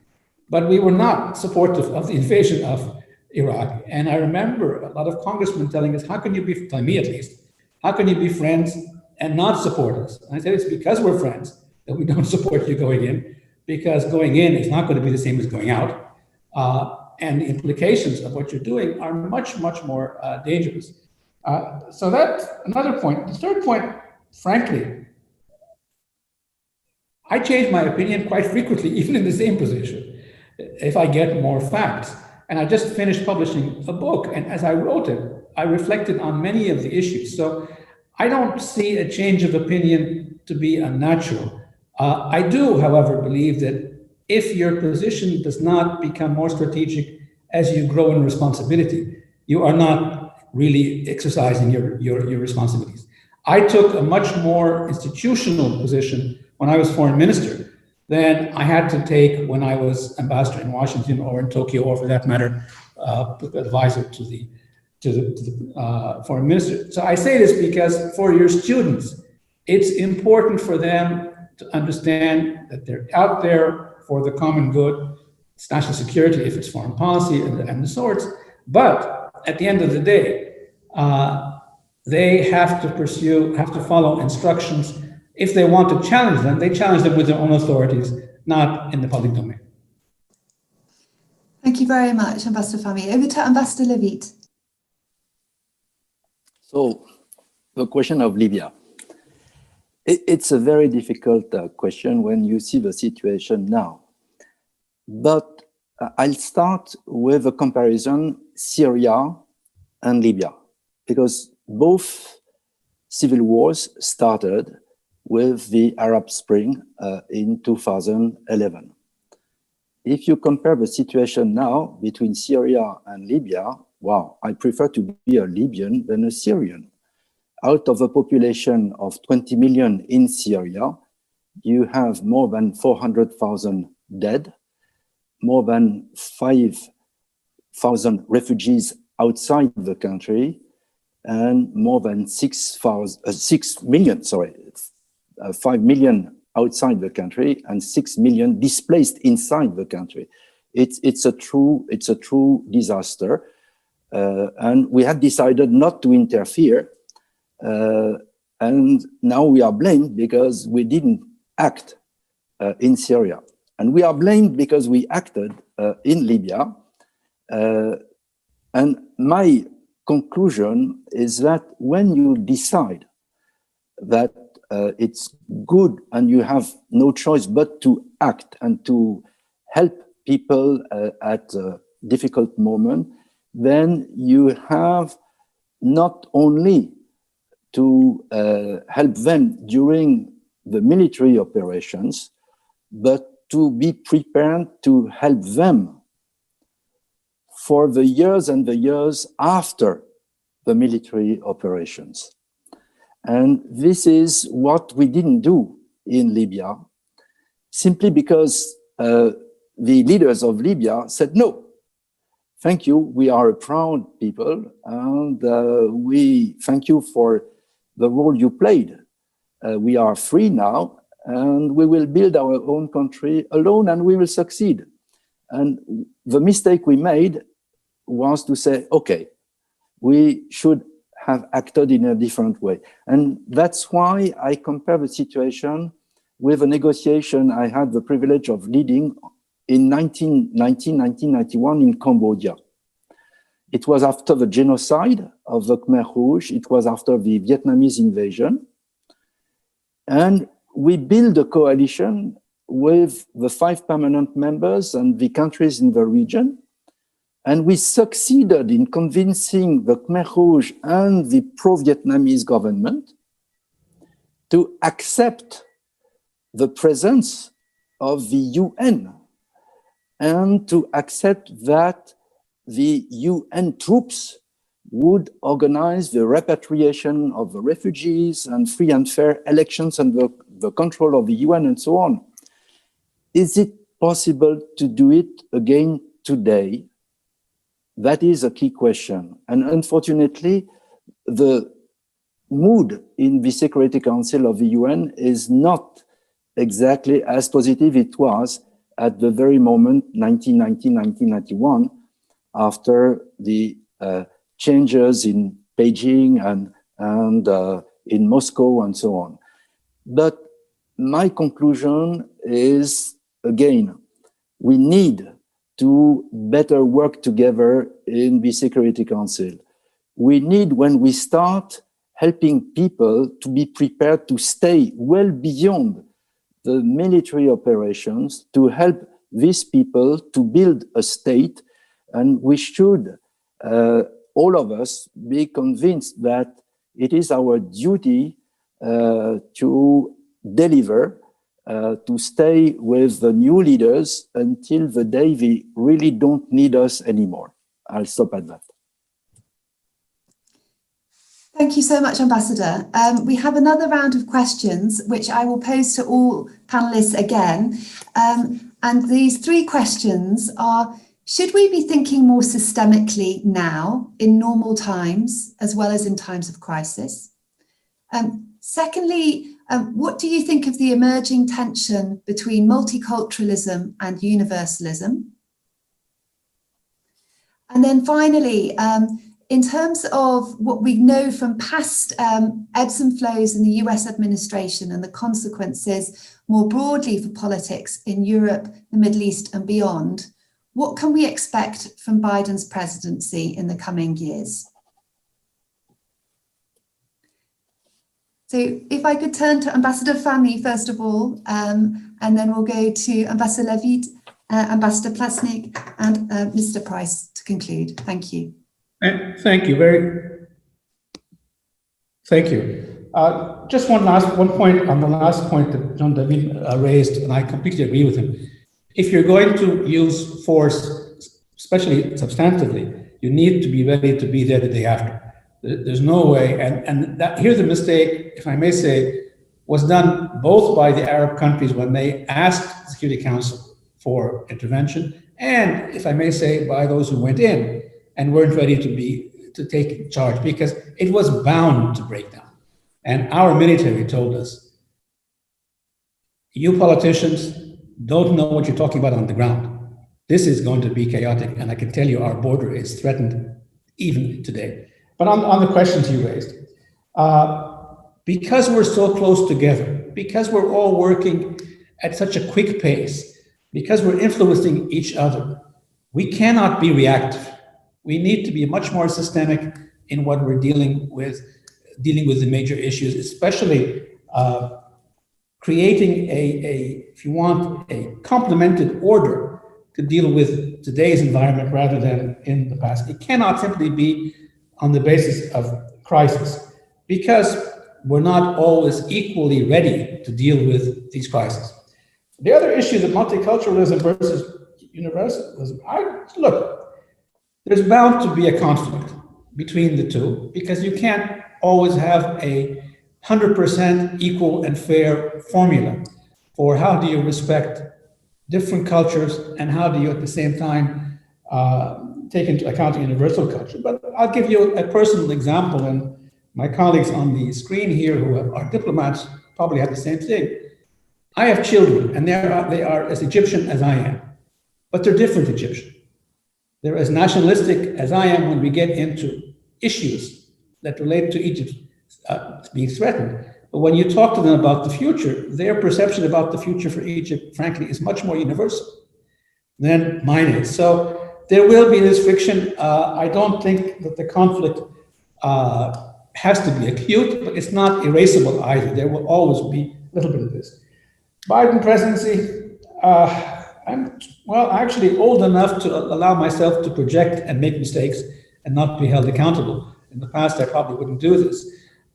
but we were not supportive of the invasion of Iraq. And I remember a lot of congressmen telling us, how can you be, telling me at least, how can you be friends and not support us? And I said, it's because we're friends that we don't support you going in, because going in is not going to be the same as going out. And the implications of what you're doing are much, much more dangerous. So that's another point. The third point, frankly, I change my opinion quite frequently, even in the same position, if I get more facts. And I just finished publishing a book, and as I wrote it, I reflected on many of the issues. So I don't see a change of opinion to be unnatural. I do, however, believe that if your position does not become more strategic as you grow in responsibility, you are not really exercising your responsibilities. I took a much more institutional position when I was foreign minister than I had to take when I was ambassador in Washington or in Tokyo, or for that matter, advisor to the foreign minister. So I say this because for your students, it's important for them to understand that they're out there for the common good. It's national security, if it's foreign policy and the sorts. But at the end of the day, they have to follow instructions. If they want to challenge them, they challenge them with their own authorities, not in the public domain. Thank you very much, Ambassador Fahmy. Over to Ambassador Levitt. So, the question of Libya. It's a very difficult question when you see the situation now. But I'll start with a comparison, Syria and Libya, because both civil wars started with the Arab Spring in 2011. If you compare the situation now between Syria and Libya, wow, I prefer to be a Libyan than a Syrian. Out of a population of 20 million in Syria, you have more than 400,000 dead, more than 5,000 refugees outside the country, and more than 5 million outside the country, and 6 million displaced inside the country. It's a true disaster, and we had decided not to interfere. And now we are blamed because we didn't act in Syria. And we are blamed because we acted in Libya. And my conclusion is that when you decide that it's good and you have no choice but to act and to help people at a difficult moment, then you have not only to help them during the military operations, but to be prepared to help them for the years and the years after the military operations. And this is what we didn't do in Libya, simply because the leaders of Libya said, no, thank you, we are a proud people, and we thank you for the role you played. We are free now, and we will build our own country alone, and we will succeed. And the mistake we made was to say, okay, we should have acted in a different way. And that's why I compare the situation with a negotiation I had the privilege of leading in 1991 in Cambodia. It was after the genocide of the Khmer Rouge. It was after the Vietnamese invasion. And we built a coalition with the 5 permanent members and the countries in the region. And we succeeded in convincing the Khmer Rouge and the pro-Vietnamese government to accept the presence of the UN and to accept that the UN troops would organize the repatriation of the refugees and free and fair elections under the control of the UN and so on. Is it possible to do it again today? That is a key question. And unfortunately, the mood in the Security Council of the UN is not exactly as positive it was at the very moment, 1990, 1991, after the changes in Beijing and in Moscow and so on. But my conclusion is, again, we need to better work together in the Security Council. We need, when we start, helping people to be prepared to stay well beyond the military operations, to help these people to build a state. And we should, all of us, be convinced that it is our duty to deliver, to stay with the new leaders until the day they really don't need us anymore. I'll stop at that. Thank you so much, Ambassador. We have another round of questions, which I will pose to all panelists again. And these 3 questions are, should we be thinking more systemically now in normal times, as well as in times of crisis? Secondly, what do you think of the emerging tension between multiculturalism and universalism? And then finally, in terms of what we know from past ebbs and flows in the US administration and the consequences more broadly for politics in Europe, the Middle East and beyond, what can we expect from Biden's presidency in the coming years? So if I could turn to Ambassador Fahmy first of all, and then we'll go to Ambassador Levitt, Ambassador Plassnik and Mr. Price to conclude. Thank you. Thank you. Thank you. Just one point on the last point that John Nabil raised, and I completely agree with him. If you're going to use force, especially substantively, you need to be ready to be there the day after. There's no way, and here's the mistake, if I may say, was done both by the Arab countries when they asked the Security Council for intervention, and if I may say, by those who went in and weren't ready to take charge, because it was bound to break down. And our military told us, you politicians don't know what you're talking about on the ground. This is going to be chaotic, and I can tell you our border is threatened even today. But on the questions you raised, because we're so close together, because we're all working at such a quick pace, because we're influencing each other, we cannot be reactive. We need to be much more systemic in what we're dealing with the major issues, especially creating if you want, a complemented order to deal with today's environment rather than in the past. It cannot simply be on the basis of crisis, because we're not always equally ready to deal with these crises. The other issue, the multiculturalism versus universalism, look, there's bound to be a conflict between the two, because you can't always have a 100% equal and fair formula for how do you respect different cultures and how do you at the same time take into account the universal culture. But I'll give you a personal example, and my colleagues on the screen here who are diplomats probably have the same thing. I have children, and they are as Egyptian as I am, but they're different Egyptian. They're as nationalistic as I am when we get into issues that relate to Egypt being threatened. But when you talk to them about the future, their perception about the future for Egypt, frankly, is much more universal than mine is. So there will be this friction. I don't think that the conflict has to be acute, but it's not erasable either. There will always be a little bit of this. Biden presidency, I'm actually old enough to allow myself to project and make mistakes and not be held accountable. In the past, I probably wouldn't do this.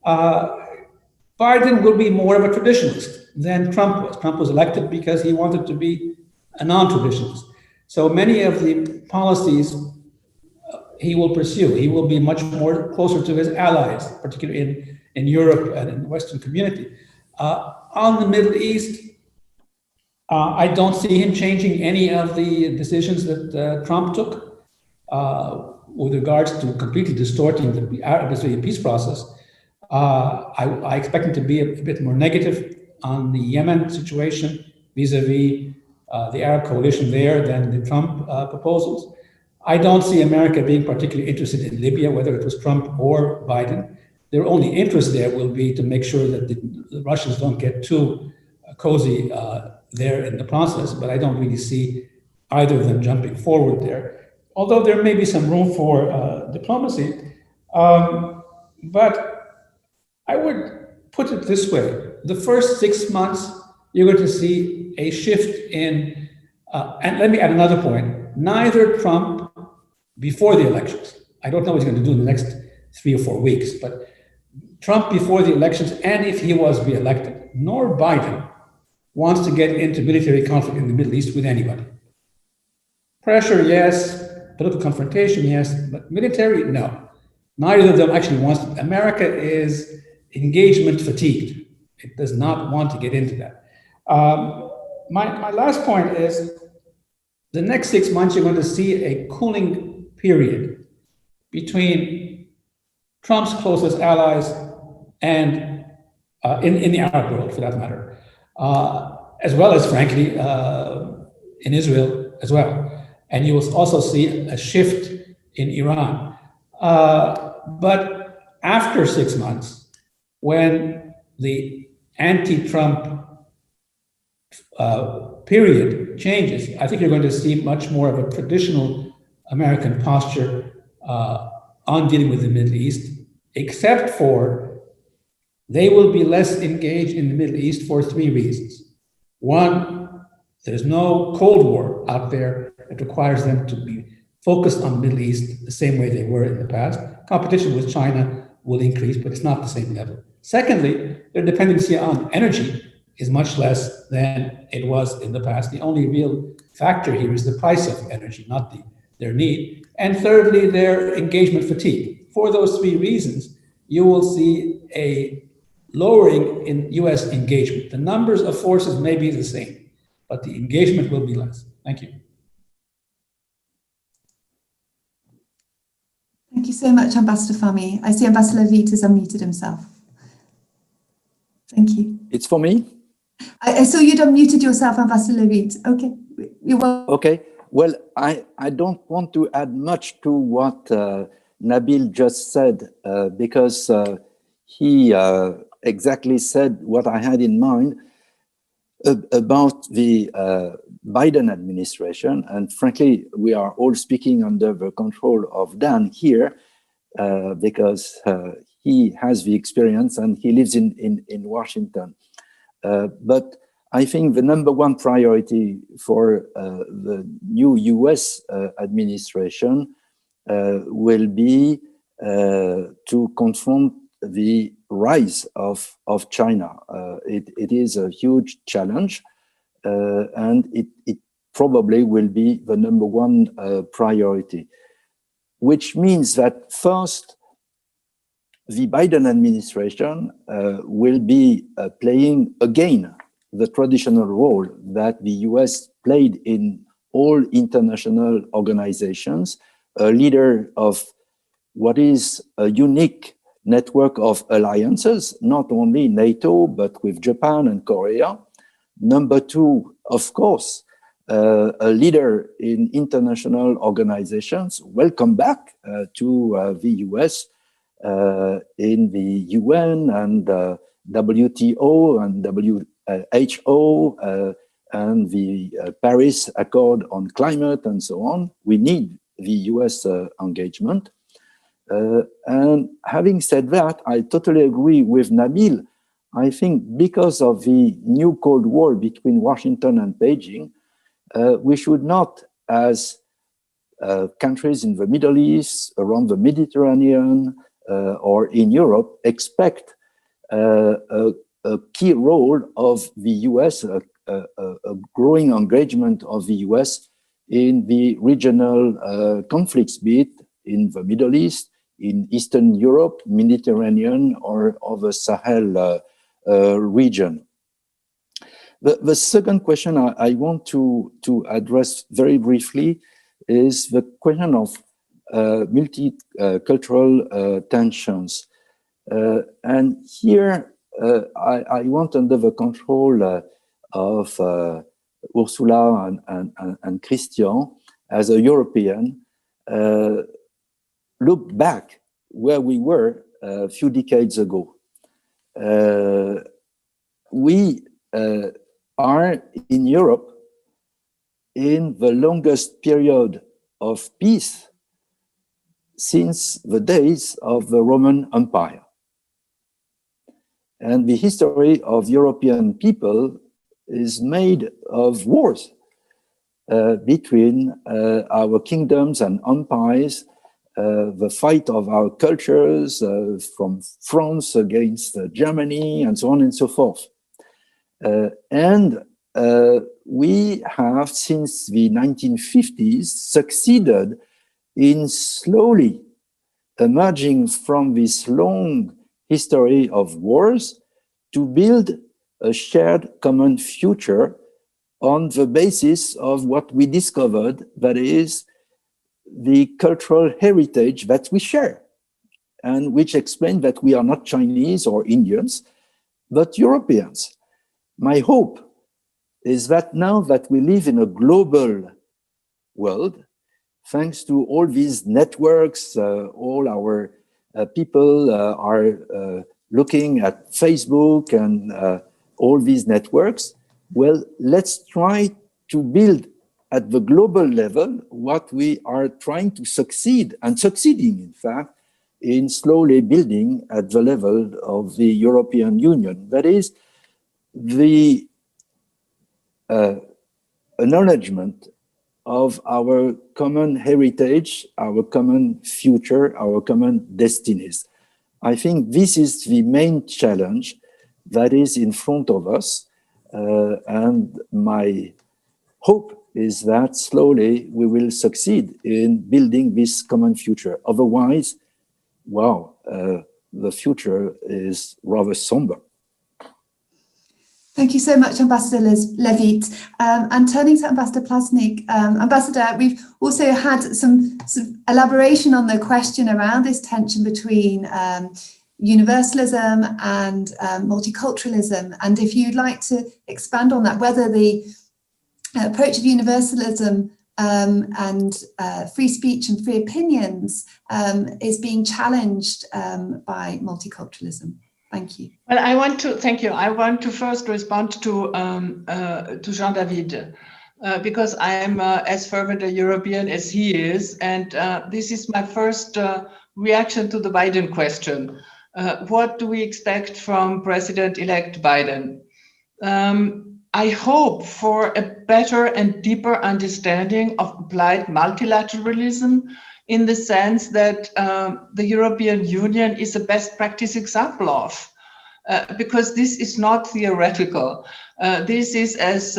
Biden will be more of a traditionalist than Trump was. Trump was elected because he wanted to be a non-traditionalist. So many of the policies he will pursue, he will be much more closer to his allies, particularly in Europe and in the Western community. On the Middle East, I don't see him changing any of the decisions that Trump took with regards to completely distorting the Israeli peace process. I expect him to be a bit more negative on the Yemen situation vis-a-vis the Arab coalition there than the Trump proposals. I don't see America being particularly interested in Libya, whether it was Trump or Biden. Their only interest there will be to make sure that the Russians don't get too cozy there in the process, but I don't really see either of them jumping forward there, although there may be some room for diplomacy. But I would put it this way. The first 6 months, you're going to see a shift in, and let me add another point, neither Trump before the elections, I don't know what he's going to do in the next 3 or 4 weeks, but Trump before the elections, and if he was re-elected, nor Biden wants to get into military conflict in the Middle East with anybody. Pressure, yes. Political confrontation, yes. But military, no. Neither of them actually wants to. America is engagement fatigued. It does not want to get into that. My last point is the next 6 months, you're going to see a cooling period between Trump's closest allies and in the Arab world, for that matter, as well as, frankly, in Israel as well. And you will also see a shift in Iran. But after 6 months, when the anti-Trump period changes, I think you're going to see much more of a traditional American posture on dealing with the Middle East, except for they will be less engaged in the Middle East for 3 reasons. One, there's no Cold War out there that requires them to be focused on the Middle East the same way they were in the past. Competition with China will increase, but it's not the same level. Secondly, their dependency on energy is much less than it was in the past. The only real factor here is the price of energy, not their need. And thirdly, their engagement fatigue. For those 3 reasons, you will see a lowering in US engagement. The numbers of forces may be the same, but the engagement will be less. Thank you. Thank you so much, Ambassador Fahmy. I see Ambassador Levit has unmuted himself. Thank you. It's for me? I saw you'd unmuted yourself, Ambassador Levit. Okay. You're welcome. Okay. Well, I don't want to add much to what Nabil just said, because he exactly said what I had in mind about the Biden administration. And frankly, we are all speaking under the control of Dan here, because he has the experience and he lives in Washington. But I think the #1 priority for the new US administration will be to confront the rise of China. It is a huge challenge. and it probably will be the #1 priority, which means that first, the Biden administration will be playing again the traditional role that the US played in all international organizations, a leader of what is a unique network of alliances, not only NATO, but with Japan and Korea. #2, of course, a leader in international organizations. Welcome back to the US in the UN and WTO and WHO and the Paris Accord on Climate and so on. We need the US engagement. And having said that, I totally agree with Nabil. I think because of the new Cold War between Washington and Beijing, we should not, as countries in the Middle East, around the Mediterranean, or in Europe, expect a key role of the US, a growing engagement of the US in the regional conflicts, be it in the Middle East, in Eastern Europe, Mediterranean, or the Sahel region. The second question I want to address very briefly is the question of multicultural tensions. And here I want, under the control of Ursula and Christian, as a European, look back where we were a few decades ago. We are in Europe in the longest period of peace since the days of the Roman Empire. And the history of European people is made of wars between our kingdoms and empires, the fight of our cultures from France against Germany, and so on and so forth. And we have, since the 1950s, succeeded in slowly emerging from this long history of wars to build a shared common future on the basis of what we discovered, that is, the cultural heritage that we share, and which explains that we are not Chinese or Indians, but Europeans. My hope is that now that we live in a global world, thanks to all these networks, all our people are looking at Facebook and all these networks, well, let's try to build at the global level what we are trying to succeed, and succeeding, in fact, in slowly building at the level of the European Union. That is, the acknowledgement of our common heritage, our common future, our common destinies. I think this is the main challenge that is in front of us. And my hope is that slowly we will succeed in building this common future. Otherwise, wow, the future is rather somber. Thank you so much, Ambassador Levitt. And turning to Ambassador Plassnik, Ambassador, we've also had some elaboration on the question around this tension between universalism and multiculturalism. And if you'd like to expand on that, whether the approach of universalism and free speech and free opinions is being challenged by multiculturalism. Thank you. Well, thank you. I want to first respond to Jean-David, because I am as fervent a European as he is. And this is my first reaction to the Biden question. What do we expect from President-elect Biden? I hope for a better and deeper understanding of applied multilateralism, in the sense that the European Union is a best practice example of. because this is not theoretical. This is, as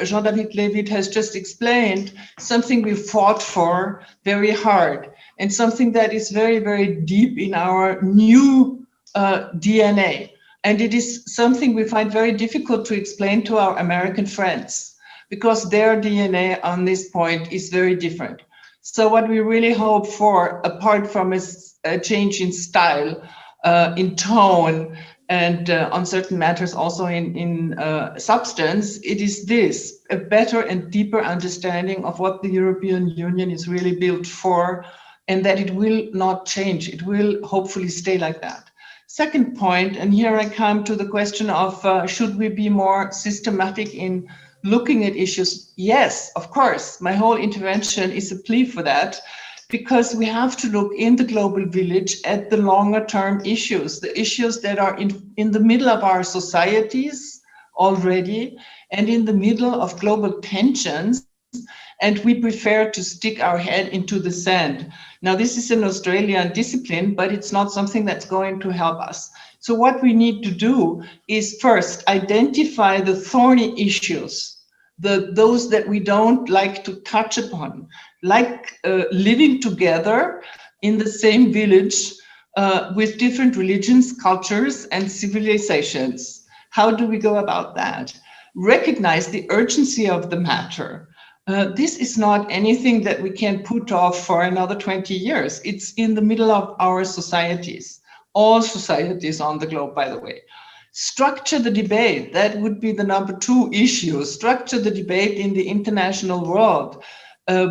Jean-David Levitt has just explained, something we fought for very hard, and something that is very, very deep in our new DNA. And it is something we find very difficult to explain to our American friends, because their DNA on this point is very different. So what we really hope for, apart from a change in style, in tone, and on certain matters also in substance, it is this, a better and deeper understanding of what the European Union is really built for, and that it will not change. It will hopefully stay like that. Second point, and here I come to the question of should we be more systematic in looking at issues? Yes, of course. My whole intervention is a plea for that, because we have to look in the global village at the longer term issues, the issues that are in the middle of our societies already, and in the middle of global tensions, and we prefer to stick our head into the sand. Now, this is an Australian discipline, but it's not something that's going to help us. So what we need to do is first identify the thorny issues, those that we don't like to touch upon, like living together in the same village with different religions, cultures, and civilizations. How do we go about that? Recognize the urgency of the matter. This is not anything that we can put off for another 20 years. It's in the middle of our societies, all societies on the globe, by the way. Structure the debate. That would be the number 2 issue. Structure the debate in the international world,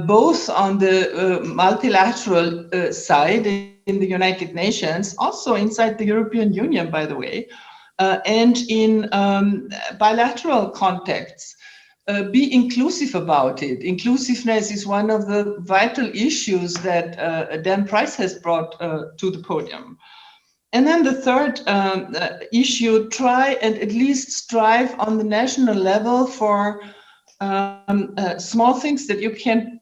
both on the multilateral side in the United Nations, also inside the European Union, by the way, and in bilateral contexts. Be inclusive about it. Inclusiveness is one of the vital issues that Dan Price has brought to the podium. And then the third issue, try and at least strive on the national level for small things that you can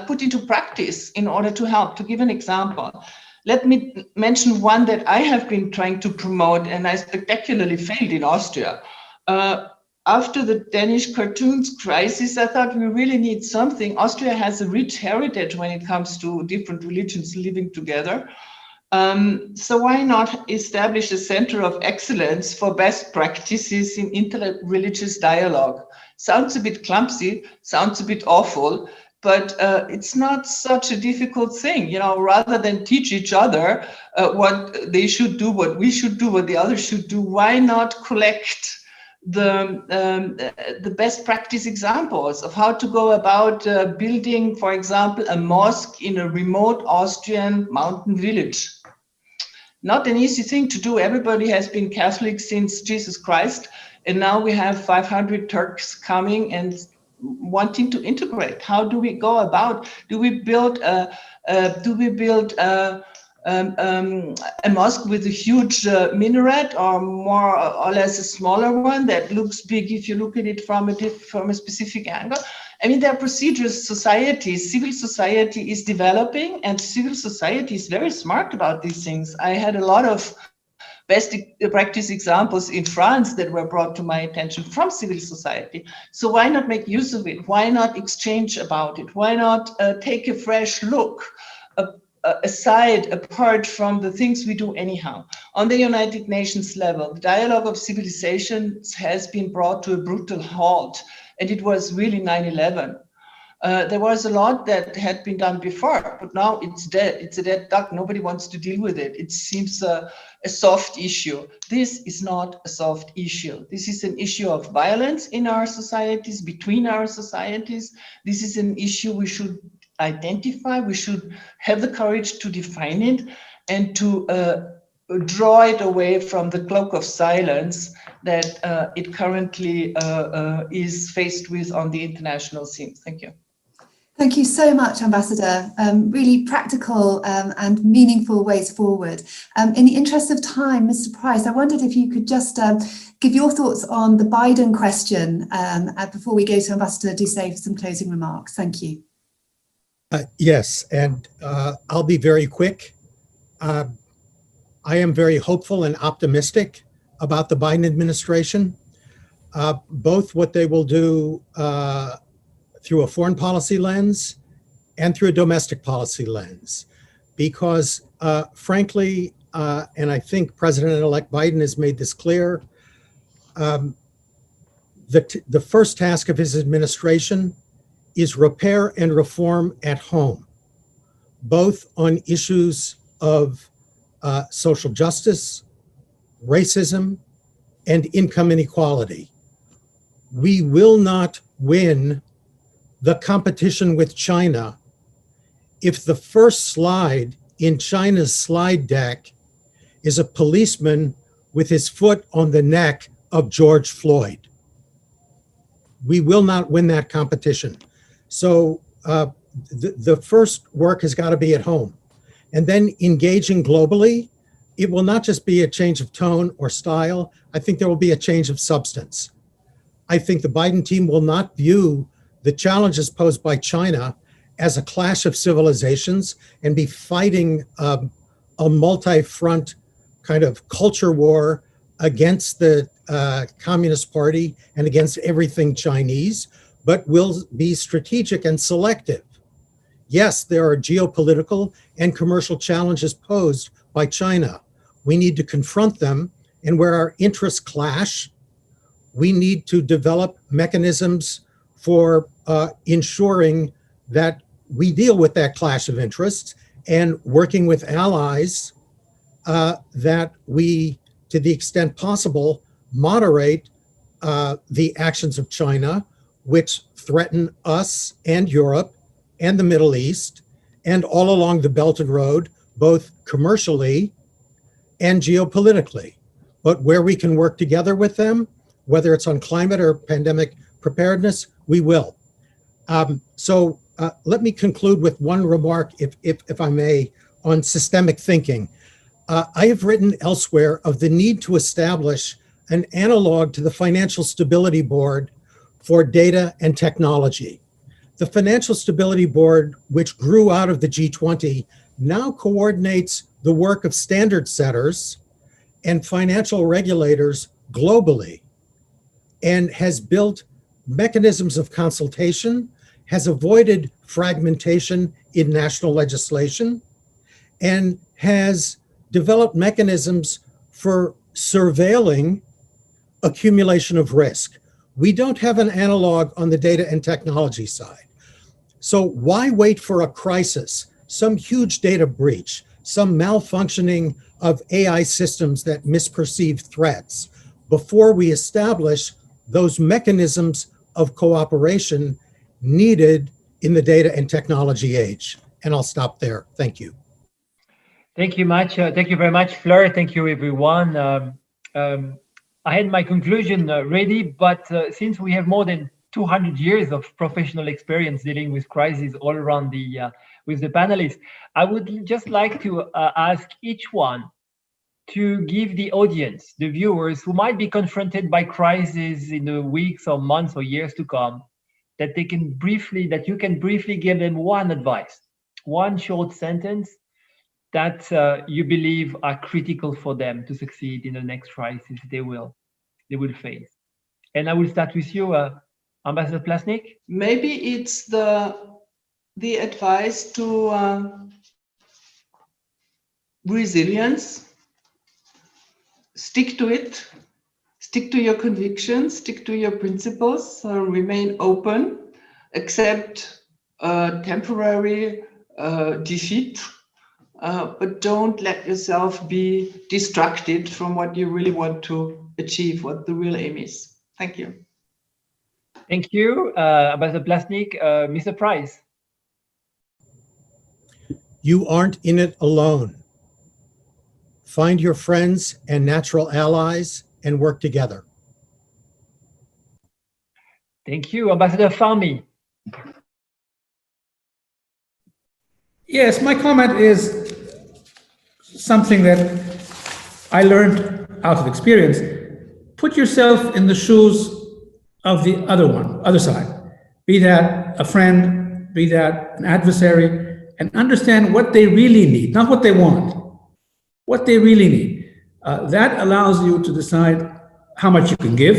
put into practice in order to help. To give an example, let me mention one that I have been trying to promote, and I spectacularly failed in Austria. After the Danish cartoons crisis, I thought we really need something. Austria has a rich heritage when it comes to different religions living together. So why not establish a center of excellence for best practices in inter-religious dialogue? Sounds a bit clumsy, sounds a bit awful, but it's not such a difficult thing. You know, rather than teach each other what they should do, what we should do, what the others should do, why not collect the best practice examples of how to go about building, for example, a mosque in a remote Austrian mountain village. Not an easy thing to do. Everybody has been Catholic since Jesus Christ, and now we have 500 Turks coming and wanting to integrate. How do we go about? Do we build a mosque with a huge minaret, or more or less a smaller one that looks big if you look at it from a specific angle? I mean, there are procedures, societies, civil society is developing, and civil society is very smart about these things. I had a lot of best practice examples in France that were brought to my attention from civil society. So why not make use of it? Why not exchange about it? Why not take a fresh look aside, apart from the things we do anyhow? On the United Nations level, the dialogue of civilizations has been brought to a brutal halt, and it was really 9/11. There was a lot that had been done before, but now it's dead. It's a dead duck. Nobody wants to deal with it. It seems a soft issue. This is not a soft issue. This is an issue of violence in our societies, between our societies. This is an issue we should identify. We should have the courage to define it and to draw it away from the cloak of silence that it currently is faced with on the international scene. Thank you. Thank you so much, Ambassador. Really practical and meaningful ways forward. In the interest of time, Mr. Price, I wondered if you could just give your thoughts on the Biden question before we go to Ambassador Dussey for some closing remarks. Thank you. I am very hopeful and optimistic about the Biden administration, both what they will do through a foreign policy lens and through a domestic policy lens. Because frankly, and I think President-elect Biden has made this clear, the first task of his administration is repair and reform at home, both on issues of social justice, racism, and income inequality. We will not win the competition with China if the first slide in China's slide deck is a policeman with his foot on the neck of George Floyd. We will not win that competition. So the first work has got to be at home. And then engaging globally, it will not just be a change of tone or style. I think there will be a change of substance. I think the Biden team will not view the challenges posed by China as a clash of civilizations and be fighting a multi-front kind of culture war against the Communist Party and against everything Chinese, but will be strategic and selective. Yes, there are geopolitical and commercial challenges posed by China. We need to confront them, and where our interests clash, we need to develop mechanisms for ensuring that we deal with that clash of interests and working with allies that we, to the extent possible, moderate the actions of China, which threaten us and Europe and the Middle East and all along the Belt and Road, both commercially and geopolitically. But where we can work together with them, whether it's on climate or pandemic preparedness, we will. So let me conclude with one remark, if I may, on systemic thinking. I have written elsewhere of the need to establish an analog to the Financial Stability Board for data and technology. The Financial Stability Board, which grew out of the G20, now coordinates the work of standard setters and financial regulators globally and has built mechanisms of consultation, has avoided fragmentation in national legislation, and has developed mechanisms for surveilling accumulation of risk. We don't have an analog on the data and technology side. So why wait for a crisis, some huge data breach, some malfunctioning of AI systems that misperceive threats before we establish those mechanisms of cooperation needed in the data and technology age? And I'll stop there. Thank you. Thank you much. Thank you very much, Fleur. Thank you, everyone. I had my conclusion ready, but since we have more than 200 years of professional experience dealing with crises all around with the panelists, I would just like to ask each one to give the audience, the viewers who might be confronted by crises in the weeks or months or years to come, that you can briefly give them one advice, one short sentence that you believe are critical for them to succeed in the next crisis they will face. And I will start with you, Ambassador Plassnik. Maybe it's the advice to resilience. Stick to it. Stick to your convictions. Stick to your principles. Remain open. Accept temporary defeat. But don't let yourself be distracted from what you really want to achieve, what the real aim is. Thank you. Thank you, Ambassador Plassnik. Mr. Price. You aren't in it alone. Find your friends and natural allies and work together. Thank you, Ambassador Fahmy. Yes, my comment is something that I learned out of experience. Put yourself in the shoes of the other side, be that a friend, be that an adversary, and understand what they really need, not what they want. what they really need. That allows you to decide how much you can give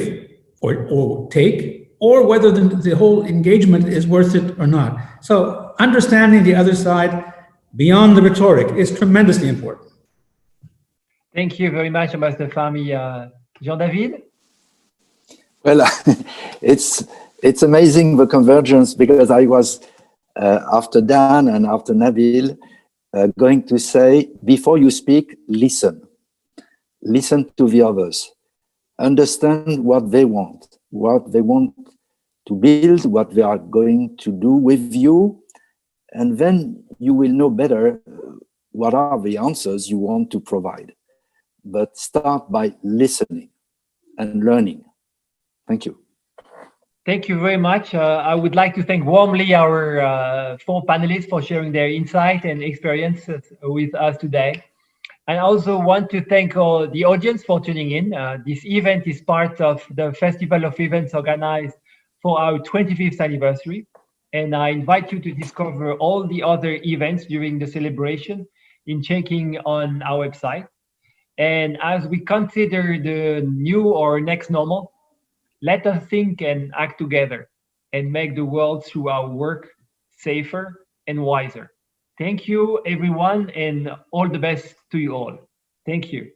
or take, or whether the whole engagement is worth it or not. So understanding the other side beyond the rhetoric is tremendously important. Thank you very much, Ambassador Fahmy. Jean-David? Well, it's amazing, the convergence, because I was, after Dan and after Nabil, going to say, before you speak, listen. Listen to the others. Understand what they want to build, what they are going to do with you, and then you will know better what are the answers you want to provide. But start by listening and learning. Thank you. Thank you very much. I would like to thank warmly our 4 panelists for sharing their insight and experiences with us today. I also want to thank the audience for tuning in. This event is part of the Festival of Events organized for our 25th anniversary. And I invite you to discover all the other events during the celebration in checking on our website. And as we consider the new or next normal, let us think and act together and make the world through our work safer and wiser. Thank you, everyone, and all the best to you all. Thank you.